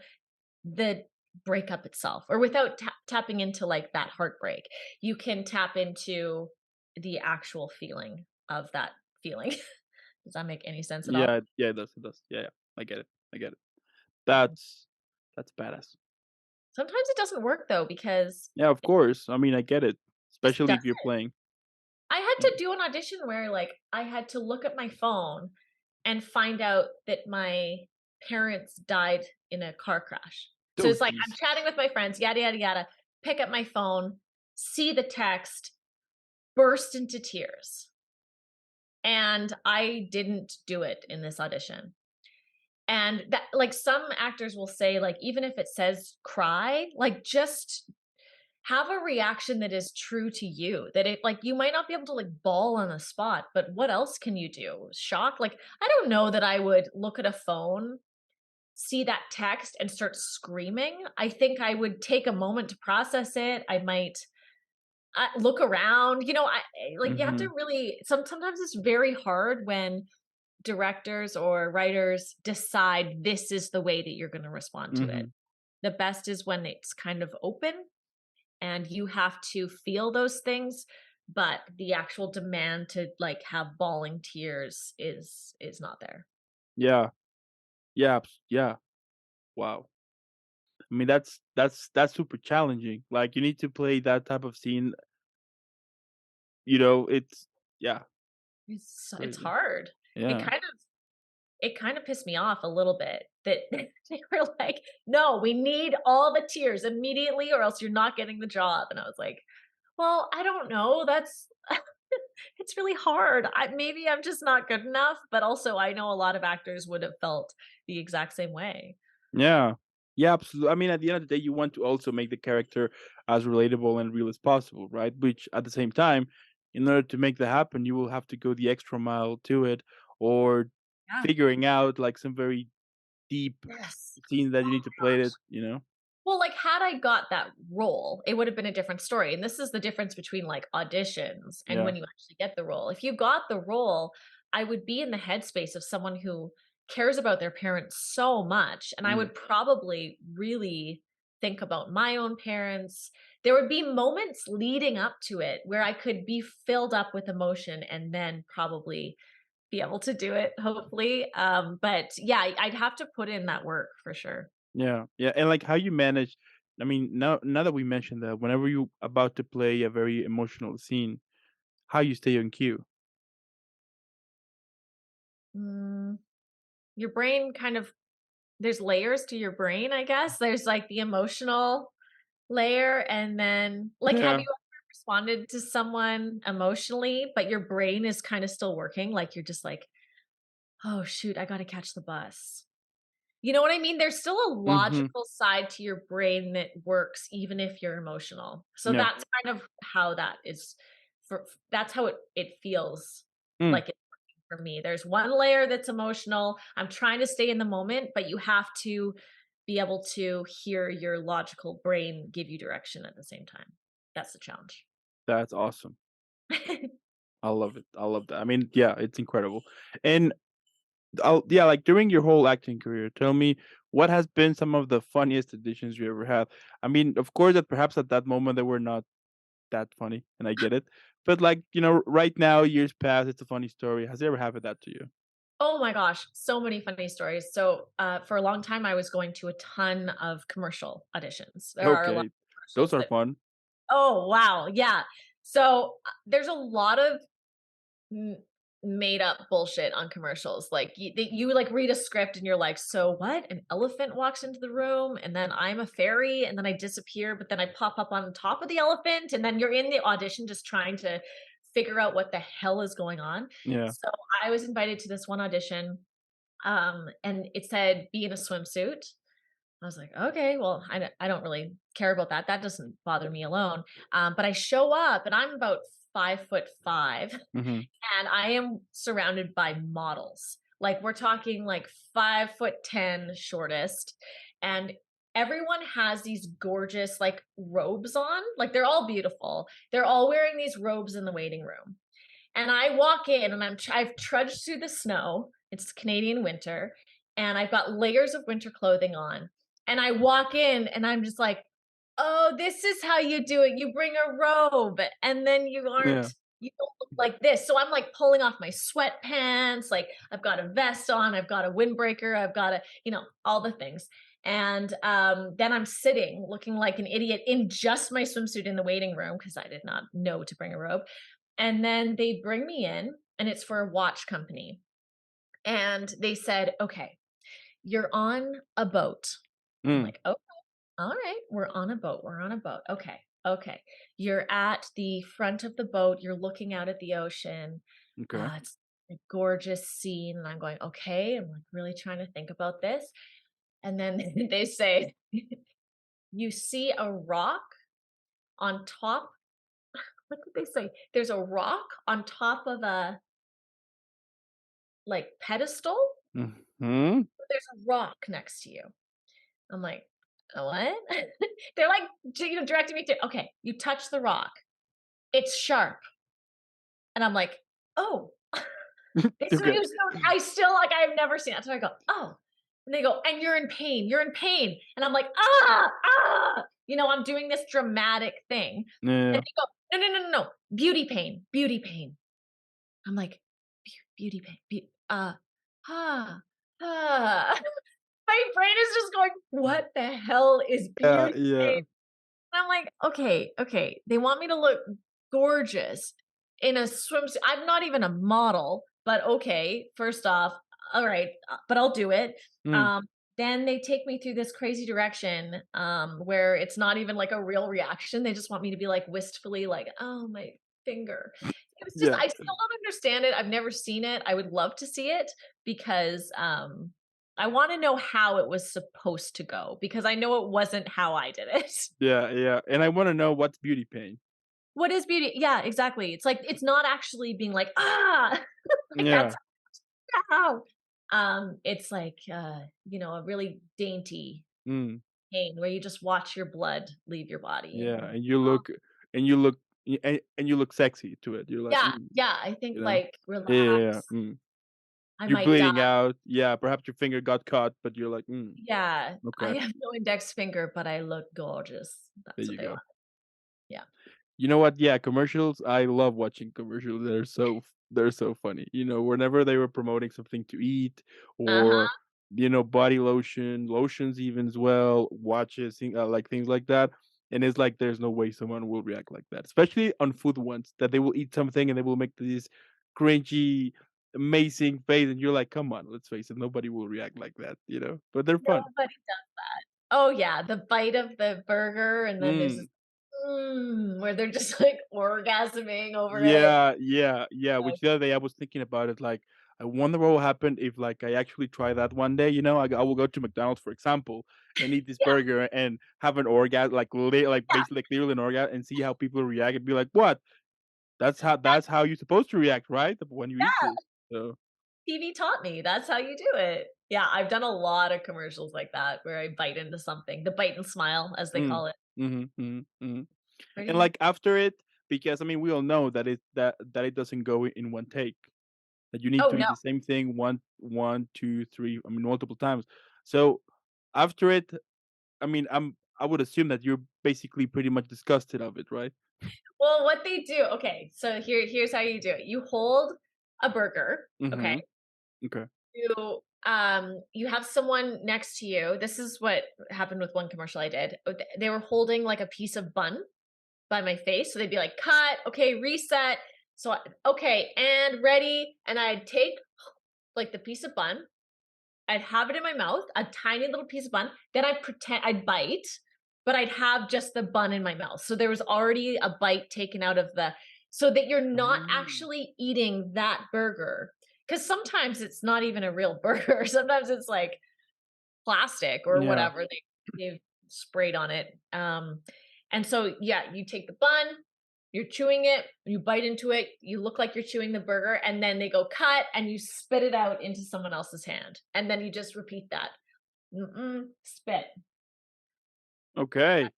the breakup itself, or without tapping into like that heartbreak. You can tap into the actual feeling of that feeling. Does that make any sense at all? Yeah, yeah, it does. Yeah, yeah. I get it. I get it. Mhm. That's that's badass. Sometimes it doesn't work though because Yeah, of it course. I mean, I get it, just especially does. if you're playing. I had Yeah. to do an audition where like I had to look at my phone and find out that my parents died in a car crash. So Oh, it's like I'm jeez. chatting with my friends, yada yada yada, pick up my phone, see the text, burst into tears. And I didn't do it in this audition. And that like some actors will say like even if it says cry, like just have a reaction that is true to you. That it like you might not be able to like bawl on the spot, but what else can you do? Shock? Like I don't know that I would look at a phone, see that text and start screaming. I think I would take a moment to process it. I might look around. Like you have to Mhm. really sometimes it's very hard when directors or writers decide this is the way that you're going to respond to it. Mhm. The best is when it's kind of open and you have to feel those things, but the actual demand to like have bawling tears is not there. Yeah. Yeah, yeah. Wow. I mean, that's super challenging. Like, you need to play that type of scene, it's yeah, It's crazy. hard. It Yeah. kind of it kind of pissed me off a little bit that they were like, "No, we need all the tears immediately or else you're not getting the job." And I was like, "Well, I don't know. That's it's really hard. Maybe I'm just not good enough, but also I know a lot of actors would have felt the exact same way." Yeah. Yeah, absolutely. I mean, at the end of the day, you want to also make the character as relatable and real as possible, right? Which at the same time, in order to make that happen, you will have to go the extra mile to it, or Yeah. figuring out like some very deep Yes. scenes that you Oh need to my play it, gosh. you know? Well, like, had I got that role, it would have been a different story, and this is the difference between, like, auditions and Yeah. when you actually get the role. If you got the role, I would be in the headspace of someone who cares about their parents so much, and I Mm, would probably really think about my own parents. There would be moments leading up to it where I could be filled up with emotion and then probably be able to do it, hopefully, but yeah, I'd have to put in that work for sure. yeah. Yeah. And like how you manage, I mean, now that we mentioned that, whenever you about to play a very emotional scene, how you stay on cue. Mm. Your brain kind of there's layers to your brain, I guess. There's, like, the emotional layer, and then like, have Yeah. you ever responded to someone emotionally, but your brain is kinda still working? Like, you're just like, "Oh, shoot, I gotta catch the bus." You know what I mean? There's still a Mhm. logical side to your brain that works even if you're emotional. So Yeah. that's kind of how that is that's how it feels Mm. like it's working for me. There's one layer that's emotional. I'm trying to stay in the moment, but you have to be able to hear your logical brain give you direction at the same time. That's the challenge. That's awesome. I love it. I love that. I mean, yeah, it's incredible. And yeah, like during your whole acting career, tell me what has been some of the funniest auditions you ever had? I mean, of course, that perhaps at that moment they were not that funny, and I get it. But like, right now, years past, it's a funny story. Has it ever happened that to you? Oh my gosh, so many funny stories. So, for a long time, I was going to a ton of commercial auditions. There are a lot Okay. of Those commercials are that fun. oh, wow, yeah. So, there's a lot of m made up bullshit on commercials. Like, you, like, read a script and you're like, "So what? An elephant walks into the room, and then I'm a fairy, and then I disappear, but then I pop up on top of the elephant," and then you're in the audition just trying to figure out what the hell is going on. Yeah. So, I was invited to this one audition, and it said, "Be in a swimsuit." I was like, "Okay, well, I don't really care about that. That doesn't bother me alone." But I show up and I'm about 5'5", Mhm. and I am surrounded by models. Like we're talking like 5'10" shortest, and everyone has these gorgeous like robes on. Like they're all beautiful. They're all wearing these robes in the waiting room. And I walk in and I've trudged through the snow. It's Canadian winter, and I've got layers of winter clothing on. And I walk in and I'm just like, "Oh, this is how you do it. You bring a robe and then Yeah. you don't look like this." So I'm like pulling off my sweatpants, like I've got a vest on, I've got a windbreaker, I've got all the things. And then I'm sitting looking like an idiot in just my swimsuit in the waiting room because I did not know to bring a robe. And then they bring me in, and it's for a watch company. And they said, "Okay, you're on a boat." I'm Mm, like, "Oh, all right, we're on a boat. We're on a boat. Okay, okay." You're at the front of the boat. You're looking out at the ocean. okay. It's a gorgeous scene. And I'm going, "Okay." I'm like really trying to think about this. And then they say, "You see a rock on top." What did they say? There's a rock on top of a like pedestal. Mhm. There's a rock next to you. I'm like, "What?" They're like, directing me to, "Okay, you touch the rock. It's sharp." And I'm like, "Oh." So Okay. you still I still like, I've never seen that. So I go, "Oh." And they go, "And you're in pain. You're in pain." And I'm like, "Ah, ah." I'm doing this dramatic thing. And Yeah. they go, "No, no, no, no, no. Beauty pain, beauty pain." I'm like, Beauty pain, ah, ah." My brain is just going, "What the hell is Yeah, beauty pain?" yeah. And I'm like, "Okay, okay." They want me to look gorgeous in a swimsuit. I'm not even a model, but okay, first off, all right, but I'll do it. Mm, Um, then they take me through this crazy direction, where it's not even like a real reaction. They just want me to be like wistfully like, "Oh, my finger." It was just yeah, I still don't understand it. I've never seen it. I would love to see it because, I wanna know how it was supposed to go because I know it wasn't how I did it. yeah, yeah, and I wanna know what's beauty pain. What is beauty? Yeah, exactly. It's like it's not actually being like, "Ah!" Like, that's Yeah. how. It's like, a really dainty Mm, pain where you just watch your blood leave your body and yeah, you're like, and you "Oh." look and you look and you look sexy to it. You're like, Yeah, "Mm," yeah, I think, you know? like, Yeah, yeah, yeah, relax. mm. I You're might die. bleeding out. Yeah, perhaps your finger got caught, but you're like, "Mm, Yeah, I okay, have no index finger, but I look gorgeous. there That's what you they go." want. Yeah. You know what? Yeah, commercials, I love watching commercials. They're so funny. Whenever they were promoting something to eat or, Uh-huh. body lotion, lotions even as well, watches, like things like that. And it's like there's no way someone will react like that, especially on food ones that they will eat something and they will make this cringy, amazing face, and you're like, come on, let's face it, nobody will react like that. But they're fun. Nobody does that. Oh, yeah, the bite of the burger, and then there's this, Mm. where they're just, like, orgasming over it. Yeah, yeah, yeah, which the other day I was thinking about it, like, I wonder what will happen if, like, I actually try that one day. I will go to McDonald's, for example, and eat this Yeah, burger and have an orgasm, like, yeah, basically, like, literally an orgasm and see how people react and be like, "What? That's that's how you're supposed to react, right? When you eat yeah, this." So, TV taught me, that's how you do it. Yeah, I've done a lot of commercials like that where I bite into something, the bite and smile, as they mm, call it. mhm, mhm, mhm. And, Pretty like, after it because, I mean, we all know that it doesn't go in one take. That you need Oh, to no. eat the same thing 2, 3, I mean, multiple times. So, after it, I mean, I would assume that you're basically pretty much disgusted of it, right? Well, what they do, okay, so here's how you do it. You hold a burger, okay? Mhm. Okay. You have someone next to you. This is what happened with one commercial I did. They were holding, like, a piece of bun by my face, so they'd be like, "Cut, okay, reset." So, "Okay, and ready," and I'd take, like, the piece of bun, I'd have it in my mouth, a tiny little piece of bun, then I'd bite, but I'd have just the bun in my mouth. So there was already a bite taken out of the so that you're not Mm. actually eating that burger. Because sometimes it's not even a real burger. Sometimes it's like plastic or Yeah. whatever they've sprayed on it. And so yeah, you take the bun, you're chewing it, you bite into it, you look like you're chewing the burger, and then they go cut, and you spit it out into someone else's hand, and then you just repeat that. Spit, Okay.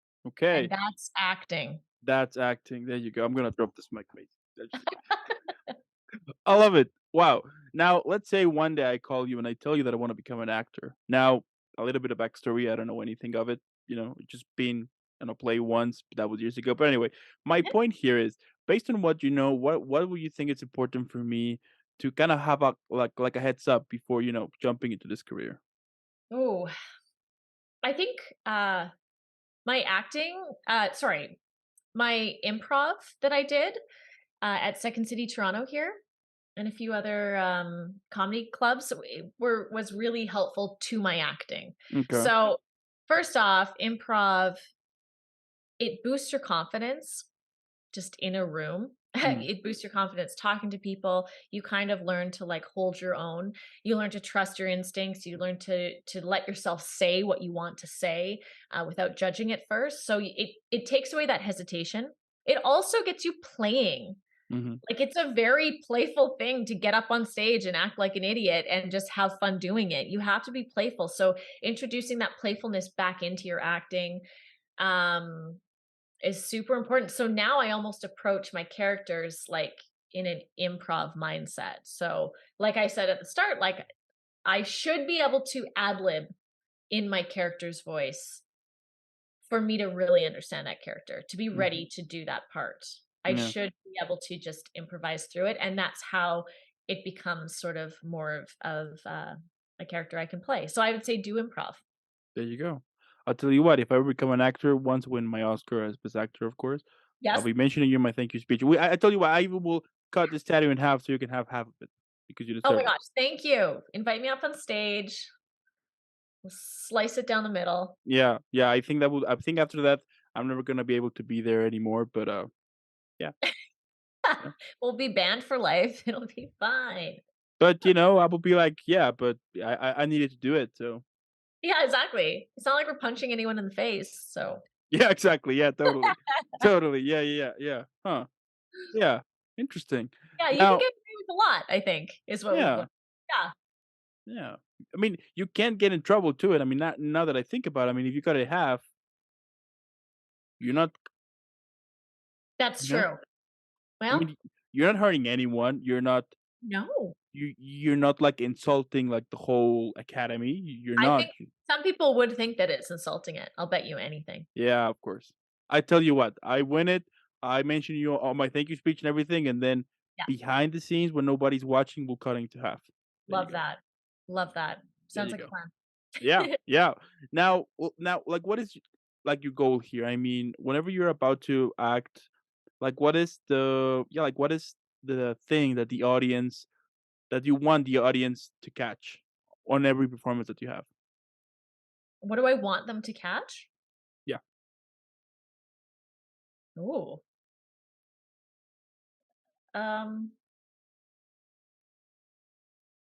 and Okay. that's acting. That's acting. There you go. I'm gonna drop this mic, mate. I love it. Wow. Now, let's say one day I call you and I tell you that I wanna become an actor. Now, a little bit of backstory, I don't know anything of it, just been in a play once, but that was years ago. But anyway, my point here is, based on what you know, what would you think it's important for me to kinda have a like a heads up before, jumping into this career? Oh, I think, my acting sorry, my improv that I did, at Second City Toronto here and a few other, comedy clubs was really helpful to my acting. Okay. So, first off, improv, it boosts your confidence just in a room. Mm, It boosts your confidence talking to people. You kind of learn to like hold your own. You learn to trust your instincts. You learn to let yourself say what you want to say without judging it first. So it takes away that hesitation. It also gets you playing. mhm, Like it's a very playful thing to get up on stage and act like an idiot and just have fun doing it. You have to be playful. So introducing that playfulness back into your acting um is super important. So now I almost approach my characters like in an improv mindset. So, like I said at the start, like I should be able to ad lib in my character's voice for me to really understand that character, to be mhm, ready to do that part. I yeah, should be able to just improvise through it. And that's how it becomes sort of more of a character I can play. So I would say do improv. there you go. I'll tell you what, if I ever become an actor, once win my Oscar as best actor, of course, I'll Yes. be mentioning you in my thank you speech. I tell you what, I even will cut this tattoo in half so you can have half of it because you Oh my deserve it. gosh. Thank you. Invite me up on stage. We'll slice it down the middle. Yeah, yeah, I think after that, I'm never gonna be able to be there anymore, but, yeah, yeah. We'll be banned for life. It'll be fine. But, I will be like, "Yeah, but I needed to do it, so." Yeah, exactly. It's not like we're punching anyone in the face, so Yeah, exactly, yeah, totally. Totally, yeah, yeah, yeah, yeah. Huh, yeah, interesting. yeah, you can Now get away with a lot, I think, is what we've yeah, learned. Yeah, yeah. I mean, you can get in trouble too, and I mean, not now that I think about it, I mean, if you cut it half, you're not that's you know? true. I Well, mean, you're not hurting anyone, no. you're not, like, insulting, like, the whole academy, you're I not. think some people would think that it's insulting it. I'll bet you anything. Yeah, of course. I tell you what, I win it, I mention you on my thank you speech and everything, and then Yeah, behind the scenes when nobody's watching, we'll cut it into half. There you love go. that. Love that. There Sounds you like a go. Yeah, plan. yeah. Now, like, what is, like, your goal here? I mean, whenever you're about to act, like, what is the thing that you want the audience to catch on every performance that you have? What do I want them to catch? Yeah. Ooh. Um,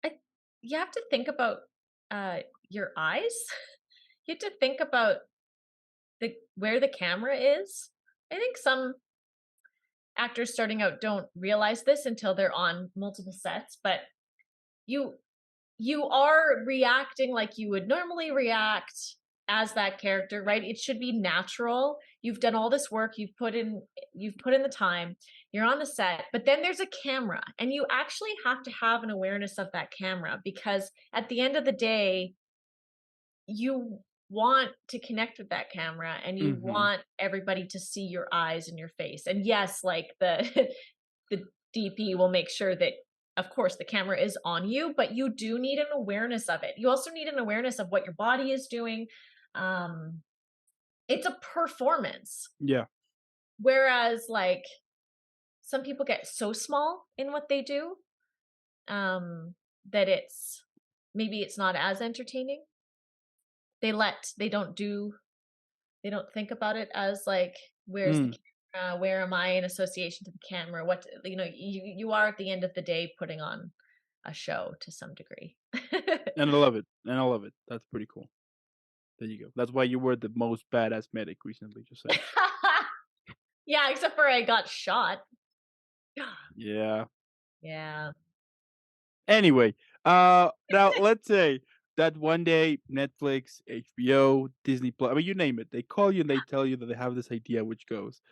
I you have to think about, your eyes. You have to think about where the camera is. I think some actors starting out don't realize this until they're on multiple sets, but you you are reacting like you would normally react as that character, right? It should be natural. You've done all this work, you've put in the time, you're on the set, but then there's a camera and you actually have to have an awareness of that camera because at the end of the day, you want to connect with that camera and you Mhm. want everybody to see your eyes and your face. And yes, like the the DP will make sure that of course the camera is on you, but you do need an awareness of it. You also need an awareness of what your body is doing. Um it's a performance. Yeah. Whereas like some people get so small in what they do um that maybe it's not as entertaining. They don't do They don't think about it as like, where's the Mm, camera? Where am I in association to the camera? You are at the end of the day putting on a show to some degree. and I love it, and I love it. That's pretty cool. There you go. That's why you were the most badass medic recently, just saying. Yeah, except for I got shot. Yeah. Yeah. Anyway, now let's say that one day Netflix, HBO, Disney Plus, I mean, you name it, they call you and they tell you that they have this idea which goes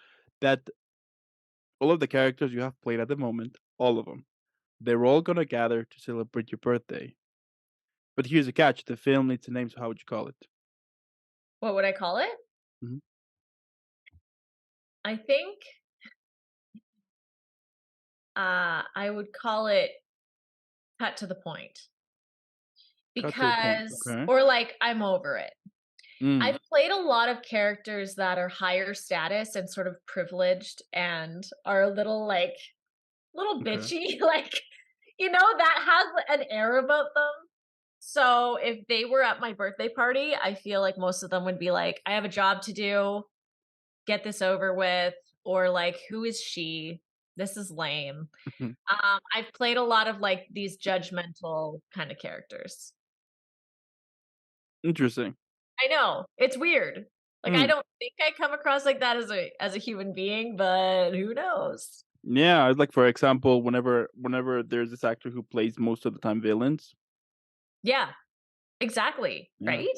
that all of the characters you have played at the moment, all of them, They're all gonna gather to celebrate your birthday. But here's the catch, the film needs a name, so how would you call it? What would I call it? Mhm. I think, I would call it Cut to the Point Cut to the point, because okay. or, like, I'm over it. Mm, I've played a lot of characters that are higher status and sort of privileged and are a little, like, little okay. bitchy, like, that has an air about them. So, if they were at my birthday party, I feel like most of them would be like, "I have a job to do, get this over with," or like, "Who is she? This is lame." Mhm. I've played a lot of, like, these judgmental kinda characters. Interesting. I know, it's weird. Like, I Mm. don't think I come across like that as a human being, but who knows? Yeah, like, for example, whenever there's this actor who plays most of the time villains. Yeah, exactly, Yeah, right?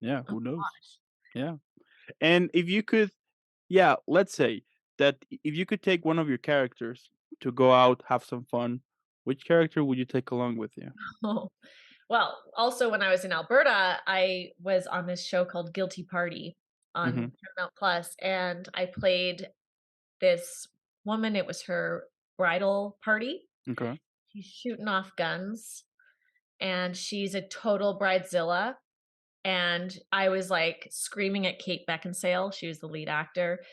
yeah, Oh who knows? gosh. Yeah. And if you could yeah, let's say that if you could take one of your characters to go out, have some fun, which character would you take along with you? Oh, well, also when I was in Alberta, I was on this show called Guilty Party on Mhm, Paramount Plus, and I played this woman. It was her bridal party. okay. She's shooting off guns, and she's a total bridezilla. And I was like screaming at Kate Beckinsale. She was the lead actor,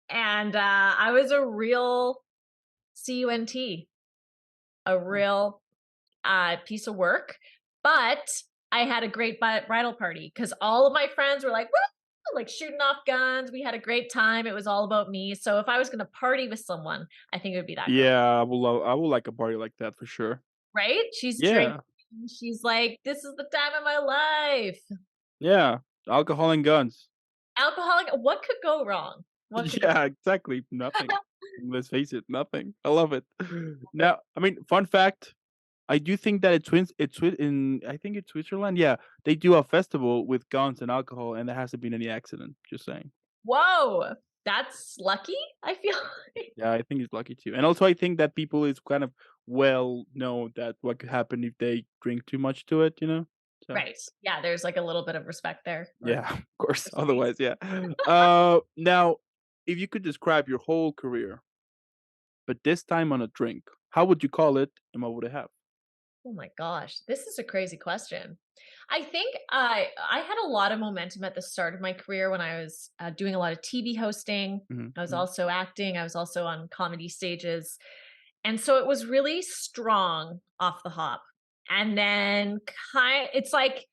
and I was a real cunt, a Oh. real piece of work, but I had a great bridal party because all of my friends were like, "Woo!" Like shooting off guns. We had a great time. It was all about me. So if I was going to party with someone, I think it would be that girl, Yeah, I would like a party like that for sure. right? She's drinking. Yeah, She's like, "This is the time of my life." yeah, alcohol and guns. Alcoholic. What could go wrong? What could go? Yeah, exactly, nothing. Let's face it, nothing. I love it. Now, I mean, fun fact, I do think that it's in I think it's Switzerland, yeah, they do a festival with guns and alcohol, and there hasn't been any accident, just saying. Whoa, that's lucky. I feel like. Yeah, I think it's lucky too, and also I think that people is kind of well know that what could happen if they drink too much to it, you know? So, Right. Yeah, there's like a little bit of respect there or yeah, of course, space. otherwise, yeah. Now, if you could describe your whole career, but this time on a drink, how would you call it, and what would it have? Oh my gosh, this is a crazy question. I think I had a lot of momentum at the start of my career when I was doing a lot of TV hosting. Mhm, I was mhm, also acting. I was also on comedy stages, and so it was really strong off the hop. And then it's like,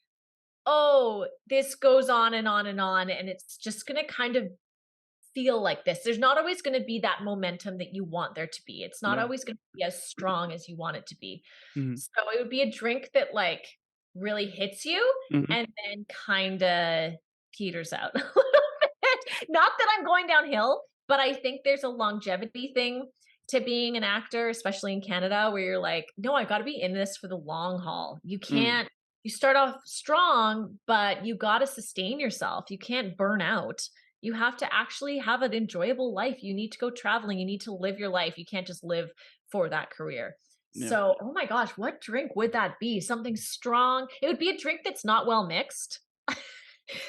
oh, this goes on and on and on, and it's just gonna kind of feel like this. There's not always going to be that momentum that you want there to be. It's not yeah, always going to be as strong as you want it to be. mhm, So it would be a drink that like really hits you mhm, and then kind of peters out a little bit. Not that I'm going downhill, but I think there's a longevity thing to being an actor, especially in Canada, where you're like, no, I got to be in this for the long haul. You mm, can't, you start off strong, but you got to sustain yourself. You can't burn out. You have to actually have an enjoyable life. You need to go traveling. You need to live your life. You can't just live for that career. yeah, So, oh my gosh, what drink would that be? Something strong. It would be a drink that's not well mixed.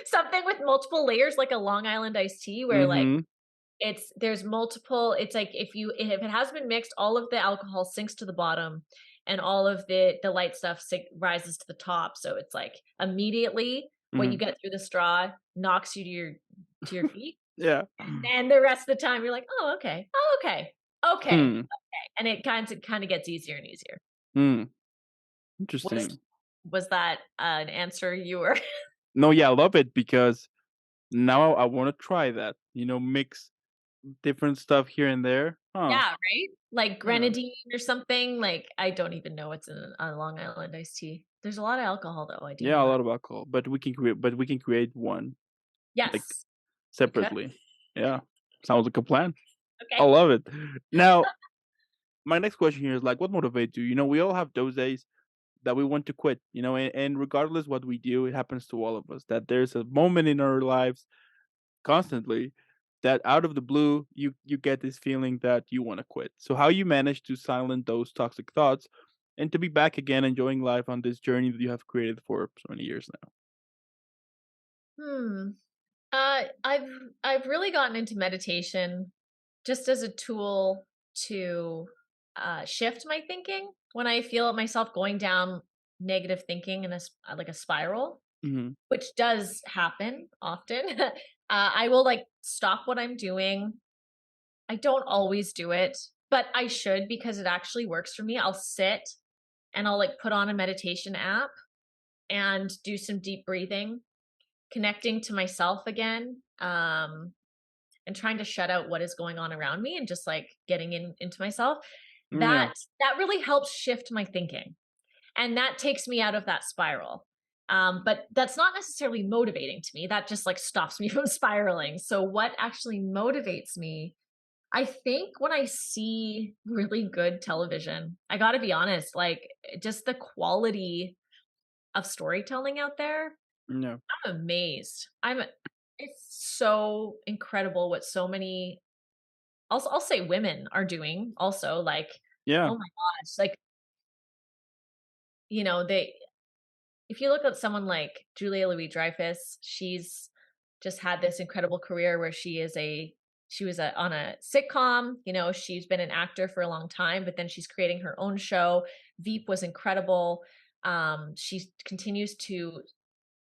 Something with multiple layers like a Long Island iced tea where like mhm, there's multiple it's like if it has been mixed, all of the alcohol sinks to the bottom and all of the light stuff rises to the top. So it's like immediately what you mhm, get through the straw knocks you to your feet. yeah. And the rest of the time you're like, "Oh, okay. Oh, okay. Okay. Hmm, Okay." And it kinda gets easier and easier. hmm, Was interesting. was that an answer you were No, yeah, I love it because now I wanna try that, mix different stuff here and there. Huh, Yeah, right? Like yeah. grenadine or something, like, I don't even know what's in a Long Island iced tea. There's a lot of alcohol, though, I do Yeah, know a that. lot of alcohol, but we can create one, like, Yes, we could. separately. Yeah, sounds like a plan. I Okay. love it. Now, my next question here is, like, what motivates you? We all have those days that we want to quit, and regardless what we do, it happens to all of us, that there's a moment in our lives constantly that out of the blue, you get this feeling that you wanna quit. So how you manage to silence those toxic thoughts and to be back again enjoying life on this journey that you have created for so many years now? Hmm. I've really gotten into meditation just as a tool to shift my thinking when I feel myself going down negative thinking in like a spiral, Mhm. which does happen often. I will like stop what I'm doing. I don't always do it, but I should because it actually works for me. I'll sit and I'll like put on a meditation app and do some deep breathing, connecting to myself again. And trying to shut out what is going on around me and just like getting into myself, Yeah. that really helps shift my thinking, and that takes me out of that spiral. But that's not necessarily motivating to me. That just like stops me from spiraling. So what actually motivates me, I think, when I see really good television, I got to be honest, like just the quality of storytelling out there, Yeah. I'm amazed. It's so incredible what so many, I'll say, women are doing also, like, Yeah. oh my gosh, like, they if you look at someone like Julia Louis-Dreyfus, she's just had this incredible career where she was on a sitcom, she's been an actor for a long time, but then she's creating her own show. Veep was incredible. She continues to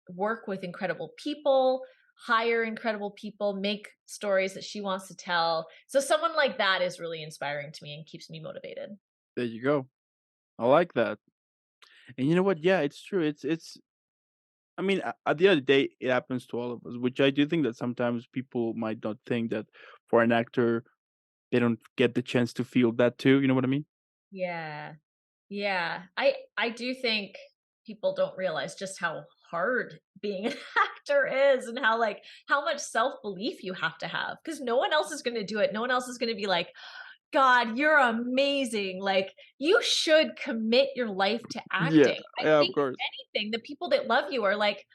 work with incredible people, hire incredible people, make stories that she wants to tell. So someone like that is really inspiring to me and keeps me motivated. There you go. I like that. And you know what? Yeah, it's true. It's I mean, at the end of the day, it happens to all of us, which I do think that sometimes people might not think that for an actor, they don't get the chance to feel that too. You know what I mean? Yeah. Yeah. I do think people don't realize just how hard being an actor is, and how much self-belief you have to have, because no one else is going to do it. No one else is going to be like, God, you're amazing. Like, you should commit your life to Yeah. acting. I Yeah, of think, if course. anything, the people that love you are like,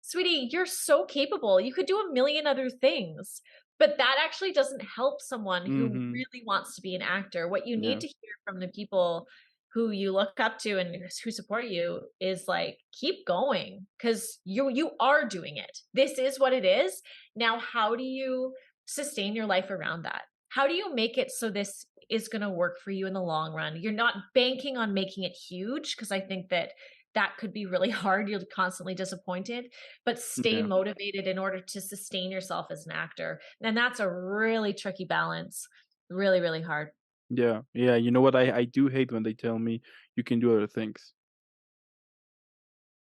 sweetie, you're so capable. You could do a million other things. But that actually doesn't help someone who Mhm. really wants to be an actor. What you need Yeah. to hear from the people who you look up to and who support you is like, keep going, because you are doing it. This is what it is. Now, how do you sustain your life around that? How do you make it so this is going to work for you in the long run? You're not banking on making it huge, because I think that that could be really hard. You're constantly disappointed, but stay Yeah. motivated in order to sustain yourself as an actor. And that's a really tricky balance. Really, really hard. Yeah. Yeah. You know what? I do hate when they tell me you can do other things.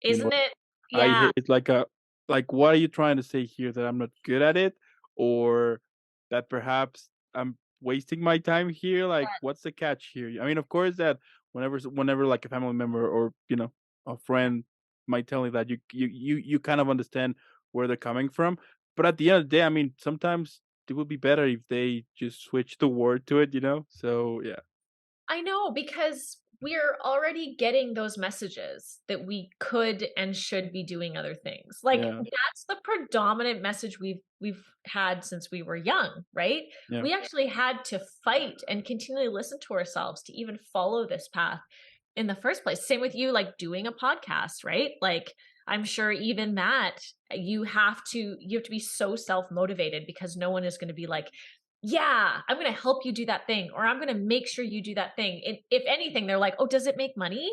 You know, Isn't it? I Yeah. hate it's like, what are you trying to say here, that I'm not good at it, or that perhaps I'm wasting my time here? Like, what's the catch here? I mean, of course that whenever like a family member or, a friend might tell me that you kind of understand where they're coming from. But at the end of the day, I mean, sometimes it would be better if they just switch the word to it, you know? So yeah. I know, because we're already getting those messages that we could and should be doing other things. Like, Yeah. that's the predominant message we've had since we were young, right? Yeah. We actually had to fight and continually listen to ourselves to even follow this path in the first place. Same with you, like doing a podcast, right? Like, I'm sure even that you have to be so self-motivated, because no one is going to be like, yeah, I'm gonna help you do that thing, or I'm gonna make sure you do that thing. If anything, they're like, "Oh, does it make money?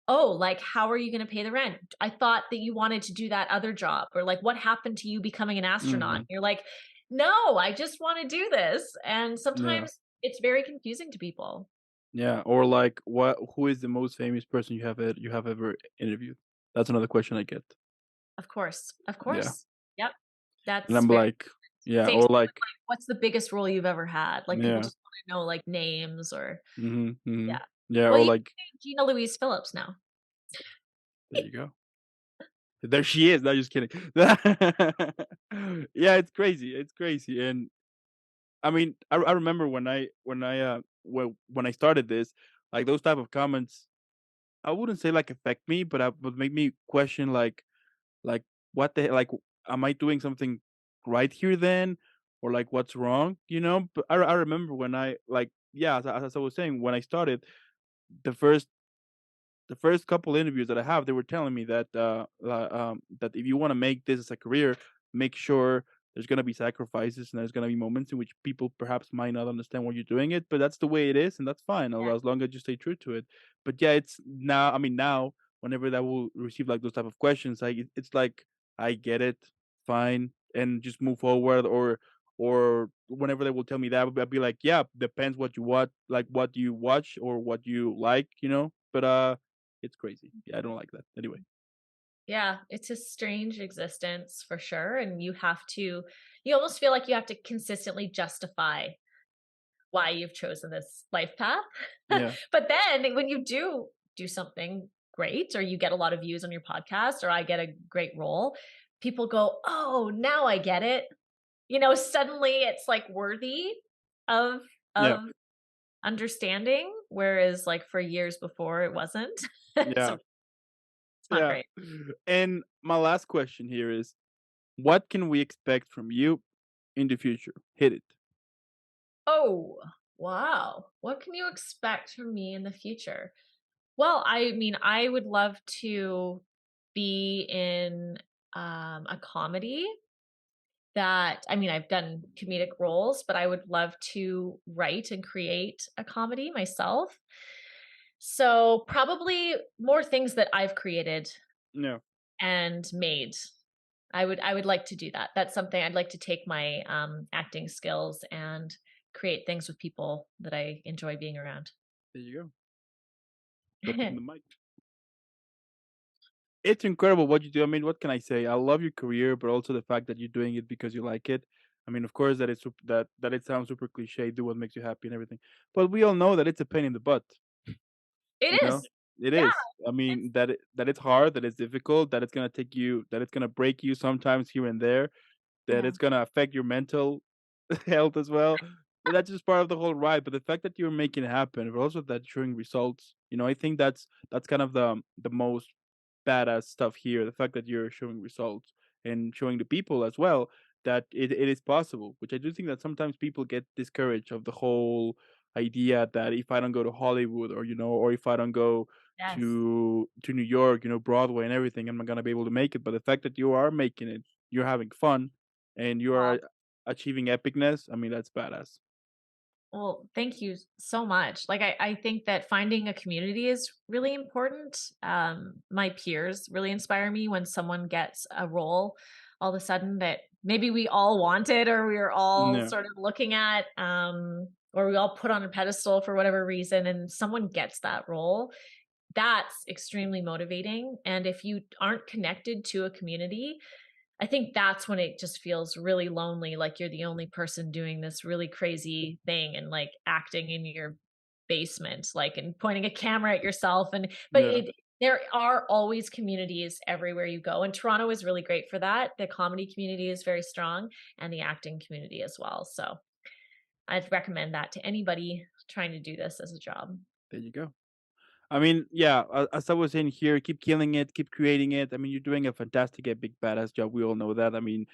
Oh, like, how are you gonna pay the rent? I thought that you wanted to do that other job," or like, "What happened to you becoming an astronaut?" Mhm. You're like, "No, I just wanna do this." And Yeah. sometimes it's very confusing to people. Yeah, or like, who is the most famous person you have ever interviewed? That's another question I get. Of course, of Yeah, course. Yep, and that's I'm very like, yeah, same or with, like, like, what's the biggest role you've ever had? Like, people yeah, just wanna know, like, names, or mhm, mhm, yeah. yeah, Well, or you like, can say Gina Louise Phillips now. there you go. There she is. No, just kidding. Yeah, it's crazy. It's crazy, and I mean, I remember when I started this, like those type of comments, I wouldn't say like affect me, but I would make me question like what the like, am I doing something right here then? or like what's wrong, you know? But I remember when I like yeah, as I was saying, when I started, the first the first couple interviews that I have, they were telling me that that if you want to make this as a career, make sure there's gonna be sacrifices and there's gonna be moments in which people perhaps might not understand why you're doing it, but that's the way it is, and that's fine as long as you stay true to it. But yeah, it's now. I mean, now whenever that will receive like those type of questions, like it's like I get it, fine, and just move forward, or whenever they will tell me that, I'll be like, yeah, depends what you want, like what you watch or what you like, you know. But it's crazy. Yeah, I don't like that. Anyway. Yeah, it's a strange existence for sure, and you almost feel like you have to consistently justify why you've chosen this life path. Yeah. But then when you do something great, or you get a lot of views on your podcast, or I get a great role, people go, "Oh, now I get it." Suddenly it's like worthy of Yeah. of understanding, whereas like for years before it wasn't. So Yeah. it's not Yeah. great. And my last question here is what can we expect from you in the future? Hit it. Oh, wow. What can you expect from me in the future? Well, I mean, I would love to be in a comedy that, I mean, I've done comedic roles, but I would love to write and create a comedy myself. So, probably more things that I've created Yeah. and made. I would like to do that. That's something I'd like to take my acting skills and create things with people that I enjoy being around. There you go. Dropping the mic. It's incredible what you do. I mean, what can I say? I love your career, but also the fact that you're doing it because you like it. I mean, of course, that that it sounds super cliche. Do what makes you happy and everything, but we all know that it's a pain in the butt. You It know, is. it Yeah, is. I it's mean, that it's hard, that it's difficult, that it's gonna take you, that it's gonna break you sometimes here and there, that yeah. it's gonna affect your mental health as well. But that's just part of the whole ride. But the fact that you're making it happen, but also that showing results, you know, I think that's kind of the most badass stuff here. The fact that you're showing results and showing the people as well that it is possible. Which I do think that sometimes people get discouraged of the whole idea that if I don't go to Hollywood or or if I don't go Yes. to New York, Broadway and everything, I'm not gonna be able to make it. But the fact that you are making it, you're having fun, and you are achieving epicness, I mean, that's badass. Well, thank you so much. Like, I think that finding a community is really important. My peers really inspire me when someone gets a role all of a sudden that maybe we all wanted, or we were all Yeah, sort of looking at, or we all put on a pedestal for whatever reason, and someone gets that role. That's extremely motivating. And if you aren't connected to a community, I think that's when it just feels really lonely, like you're the only person doing this really crazy thing and like acting in your basement, like and pointing a camera at yourself. But yeah. there are always communities everywhere you go. And Toronto is really great for that. The comedy community is very strong and the acting community as well. So I'd recommend that to anybody trying to do this as a job. There you go. I mean, yeah, as I was saying here, keep killing it, keep creating it. I mean, you're doing a fantastic, big badass job. We all know that. I mean,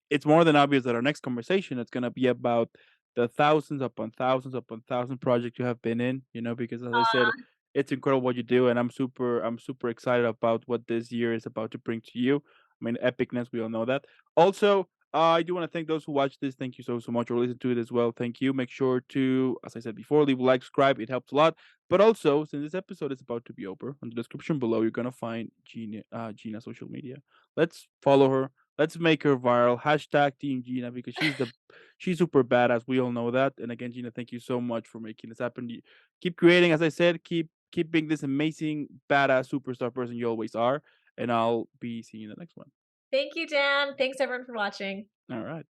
it's more than obvious that our next conversation is going to be about the thousands upon thousands projects you have been in. Because as I said, it's incredible what you do, and I'm super excited about what this year is about to bring to you. I mean, epicness. We all know that. Also, I do want to thank those who watched this. Thank you so much for listening to it as well. Thank you. Make sure to, as I said before, leave a like, subscribe. It helps a lot. But also, since this episode is about to be over, on the description below, you're gonna find Gina's social media. Let's follow her. Let's make her viral. Hashtag Team Gina because she's super badass. We all know that. And again, Gina, thank you so much for making this happen. Keep creating, as I said, keep being this amazing badass superstar person you always are. And I'll be seeing you in the next one. Thank you, Dan. Thanks everyone for watching. All right.